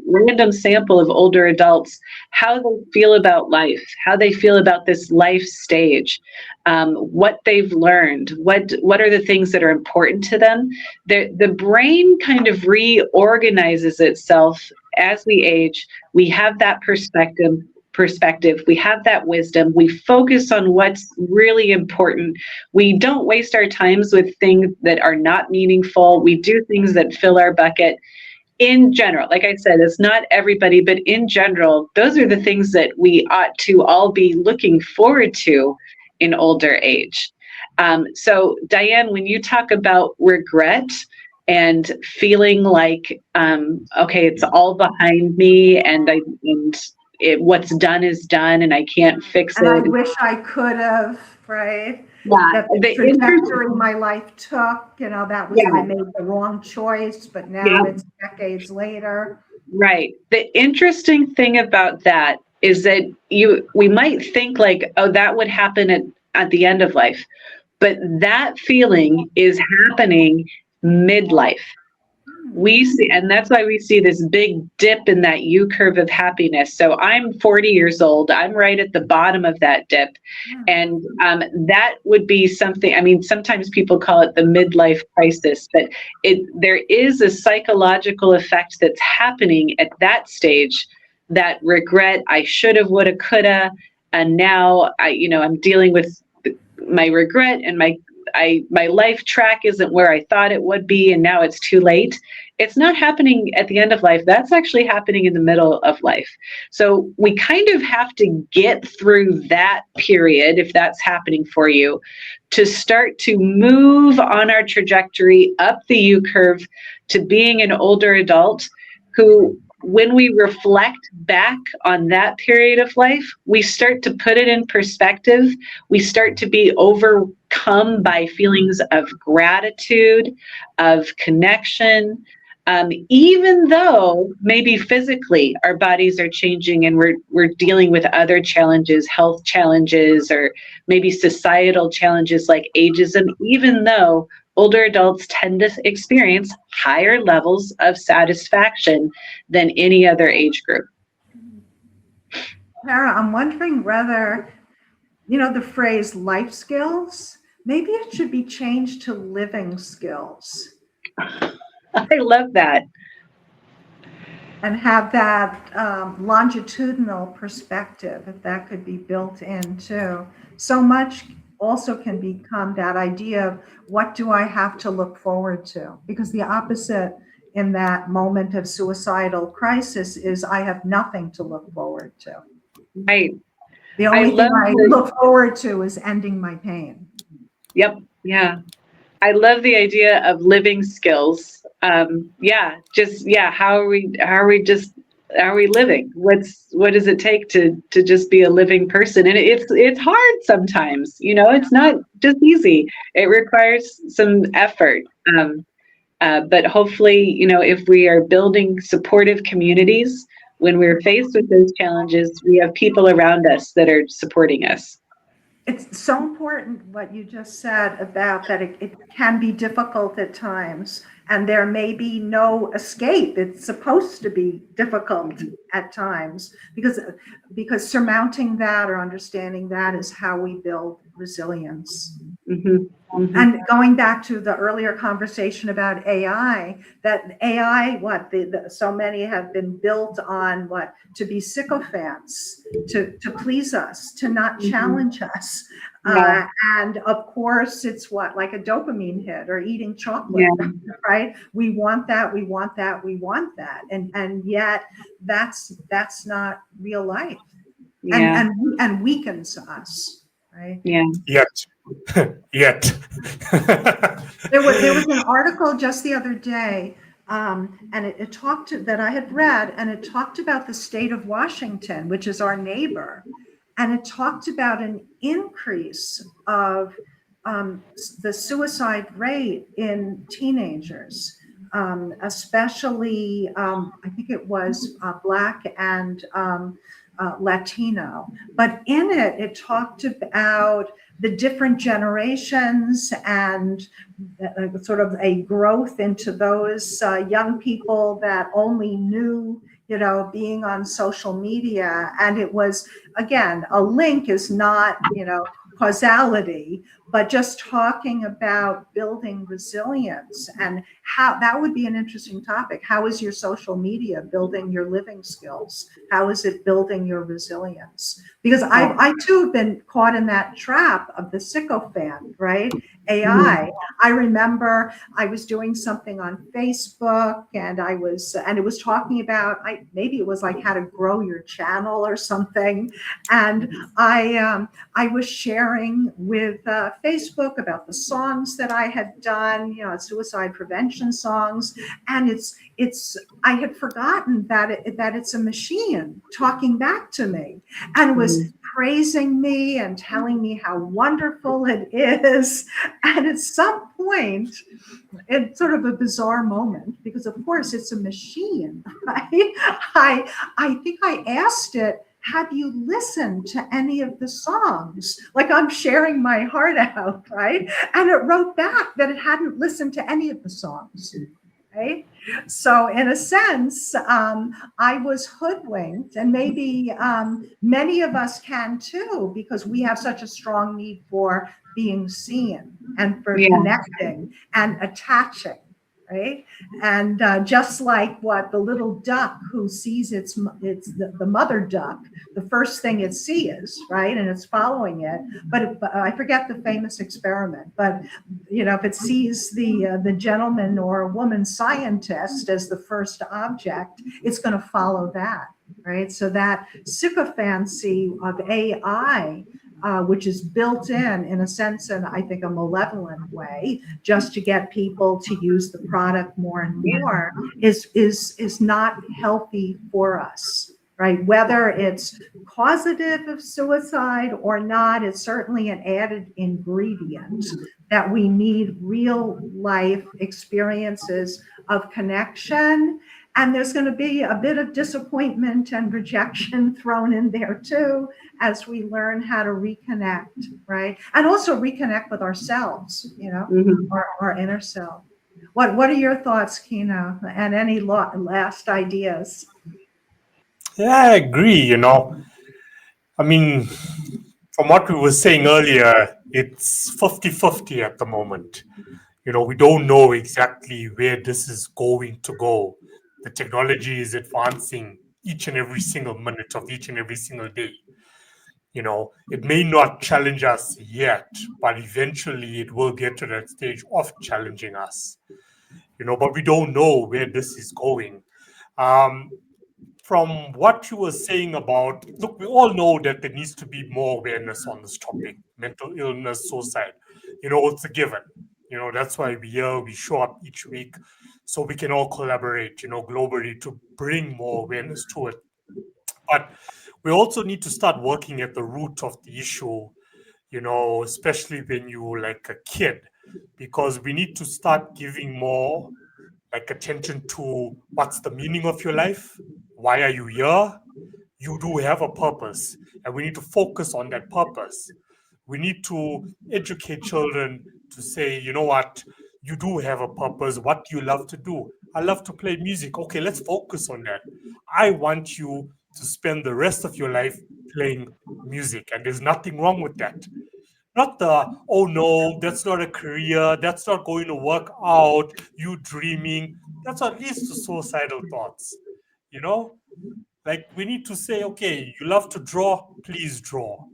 random sample of older adults how they feel about life, how they feel about this life stage, what they've learned, what are the things that are important to them, the brain kind of reorganizes itself as we age. We have that perspective, we have that wisdom, we focus on what's really important. We don't waste our times with things that are not meaningful. We do things that fill our bucket. In general, like I said, it's not everybody, but in general, those are the things that we ought to all be looking forward to in older age. So Diane, when you talk about regret and feeling like, okay, it's all behind me, and what's done is done, and I can't fix it. And I wish I could have, right? Yeah. The trajectory my life took, that was, I made the wrong choice, but now it's decades later. Right. The interesting thing about that is that we might think like, oh, that would happen at the end of life, but that feeling is happening midlife. We see, and that's why we see this big dip in that U curve of happiness. So I'm 40 years old. I'm right at the bottom of that dip. And that would be something, I mean, sometimes people call it the midlife crisis, but there is a psychological effect that's happening at that stage, that regret, I should have, woulda, coulda, and now I'm dealing with my regret, and my life track isn't where I thought it would be, and now it's too late. It's not happening at the end of life. That's actually happening in the middle of life. So we kind of have to get through that period, if that's happening for you, to start to move on our trajectory up the U curve to being an older adult who, when we reflect back on that period of life, we start to put it in perspective. We start to be overcome by feelings of gratitude, of connection, even though maybe physically our bodies are changing and we're dealing with other challenges, health challenges, or maybe societal challenges like ageism, even though older adults tend to experience higher levels of satisfaction than any other age group. Tara, I'm wondering whether, the phrase life skills, maybe it should be changed to living skills. I love that. And have that longitudinal perspective, if that could be built in too. So much also can become that idea of what do I have to look forward to? Because the opposite in that moment of suicidal crisis is I have nothing to look forward to. Right. The I only thing love I the, look forward to is ending my pain. yep, yeah. I love the idea of living skills. How are we living? What does it take to just be a living person? And it's hard sometimes, it's not just easy. It requires some effort. But hopefully, if we are building supportive communities, when we're faced with those challenges, we have people around us that are supporting us. It's so important what you just said about that it can be difficult at times and there may be no escape. It's supposed to be difficult at times because surmounting that or understanding that is how we build resilience. Mm-hmm. Mm-hmm. And going back to the earlier conversation about AI, that AI, so many have been built on to be sycophants, to please us, to not challenge us. Yeah. And of course, it's like a dopamine hit or eating chocolate, right? We want that, we want that, we want that. And yet that's not real life. Yeah. And weakens us, right? Yeah. Yet. There was an article just the other day, and it talked that I had read, and it talked about the state of Washington, which is our neighbor, and it talked about an increase of the suicide rate in teenagers, especially I think it was Black and Latino. But in it talked about the different generations and sort of a growth into those young people that only knew, being on social media. And it was, again, a link is not, causality, but just talking about building resilience and how that would be an interesting topic. How is your social media building your living skills? How is it building your resilience? Because I too have been caught in that trap of the sycophant, right? AI. I remember I was doing something on Facebook and it was talking about, maybe it was like how to grow your channel or something. And I was sharing with Facebook about the songs that I had done, suicide prevention songs. And I had forgotten that it's a machine talking back to me and was praising me and telling me how wonderful it is. And at some point, it's sort of a bizarre moment because, of course, it's a machine, right? I think I asked it, have you listened to any of the songs? Like I'm sharing my heart out, right? And it wrote back that it hadn't listened to any of the songs, right? So in a sense, I was hoodwinked, and maybe many of us can too, because we have such a strong need for being seen and for connecting and attaching, right? And just like the little duck who sees the mother duck, the first thing it sees, right? And it's following it. But I forget the famous experiment, but if it sees the gentleman or woman scientist as the first object, it's going to follow that, right? So that sycophancy of AI, which is built in a sense, and I think a malevolent way, just to get people to use the product more and more, is not healthy for us, right? Whether it's causative of suicide or not, it's certainly an added ingredient that we need real life experiences of connection. And there's going to be a bit of disappointment and rejection thrown in there too, as we learn how to reconnect, right? And also reconnect with ourselves, our inner self. What are your thoughts, Kino, and any last ideas? Yeah, I agree, I mean, from what we were saying earlier, it's 50-50 at the moment. We don't know exactly where this is going to go. The technology is advancing each and every single minute of each and every single day. It may not challenge us yet, but eventually it will get to that stage of challenging us. But we don't know where this is going. From what you were saying about, look, we all know that there needs to be more awareness on this topic, mental illness, suicide. It's a given. That's why we show up each week so we can all collaborate, globally to bring more awareness to it. But we also need to start working at the root of the issue, especially when you're like a kid, because we need to start giving more like attention to what's the meaning of your life, why are you here. You do have a purpose, and we need to focus on that purpose. We need to educate children to say, you know what, you do have a purpose. What do you love to do? I love to play music. Okay, let's focus on that. I want you to spend the rest of your life playing music, and there's nothing wrong with that. Not the, oh no, that's not a career, that's not going to work out, you dreaming. That's at least the suicidal thoughts, you know? Like we need to say, okay, you love to draw, please draw.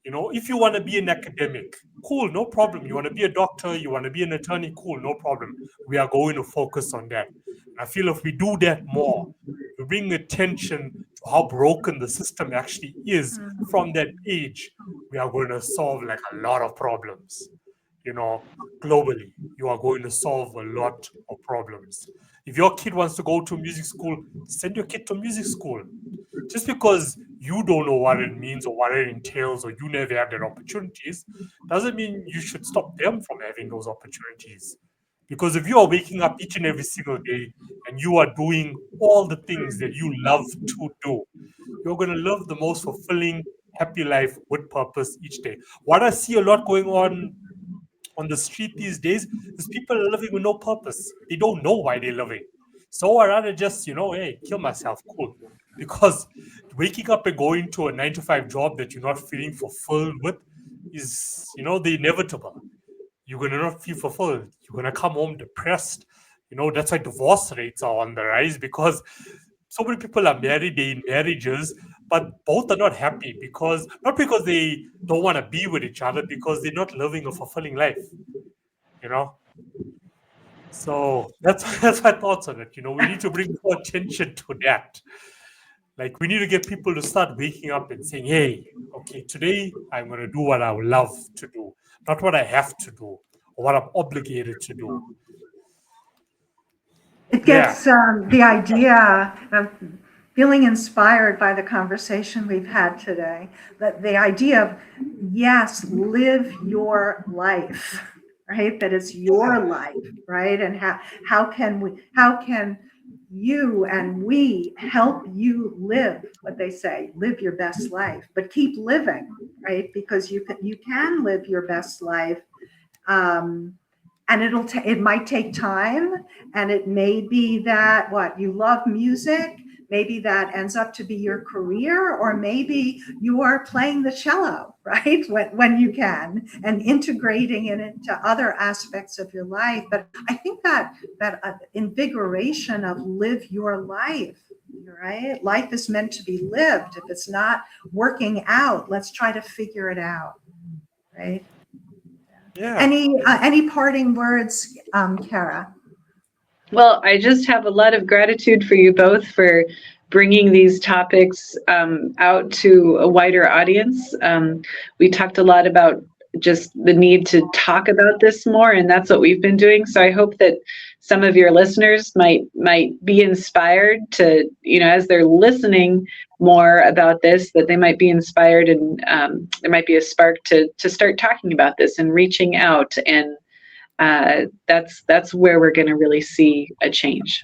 If you want to be an academic, cool, no problem. You want to be a doctor, you want to be an attorney, cool, no problem. We are going to focus on that. I feel if we do that more, we bring attention to how broken the system actually is from that age, we are going to solve like a lot of problems. Globally, you are going to solve a lot of problems. If your kid wants to go to music school, send your kid to music school. Just because you don't know what it means or what it entails, or you never had that opportunities, doesn't mean you should stop them from having those opportunities. Because if you are waking up each and every single day and you are doing all the things that you love to do, you're going to live the most fulfilling, happy life with purpose each day. What I see a lot going on the street these days is people are living with no purpose. They don't know why they're living. So I rather just, hey, kill myself. Cool. Because waking up and going to a 9-to-5 job that you're not feeling fulfilled with is, the inevitable. You're going to not feel fulfilled. You're going to come home depressed. That's why divorce rates are on the rise, because so many people are married, they're in marriages, but both are not happy not because they don't want to be with each other, because they're not living a fulfilling life. So that's my thoughts on it. We need to bring more attention to that. Like we need to get people to start waking up and saying, hey, okay, today I'm going to do what I would love to do, not what I have to do or what I'm obligated to do. It gets the idea of feeling inspired by the conversation we've had today, that the idea of, yes, live your life, right? That it's your life, right? And how can you and we help you live what they say, live your best life, but keep living, right? Because you can live your best life. And it might take time, and it may be that you love music, maybe that ends up to be your career, or maybe you are playing the cello, right? When you can, and integrating it into other aspects of your life. But I think that invigoration of live your life, right? Life is meant to be lived. If it's not working out, let's try to figure it out, right? Yeah. Any parting words, Kara? Well, I just have a lot of gratitude for you both for bringing these topics out to a wider audience. We talked a lot about just the need to talk about this more, and that's what we've been doing. So I hope that some of your listeners might be inspired to, as they're listening more about this, that they might be inspired, and there might be a spark to start talking about this and reaching out. And that's where we're going to really see a change.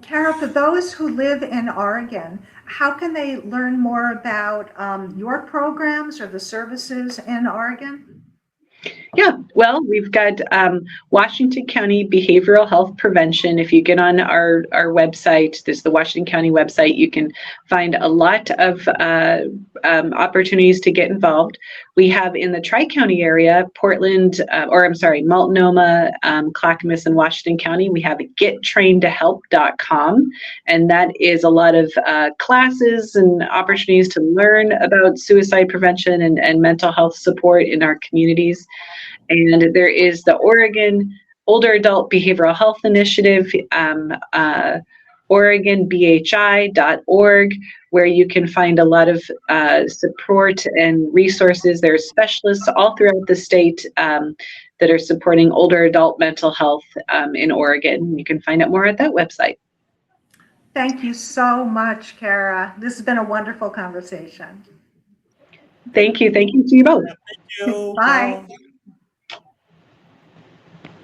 Kara, for those who live in Oregon, how can they learn more about your programs or the services in Oregon? Yeah, well, we've got Washington County Behavioral Health Prevention. If you get on our website, there's the Washington County website, you can find a lot of opportunities to get involved. We have in the Tri-County area, Multnomah, Clackamas, and Washington County, we have gettrainedtohelp.com, and that is a lot of classes and opportunities to learn about suicide prevention and mental health support in our communities. And there is the Oregon Older Adult Behavioral Health Initiative, OregonBHI.org, where you can find a lot of support and resources. There are specialists all throughout the state that are supporting older adult mental health in Oregon. You can find out more at that website. Thank you so much, Kara. This has been a wonderful conversation. Thank you. Thank you to you both. Thank you. Bye.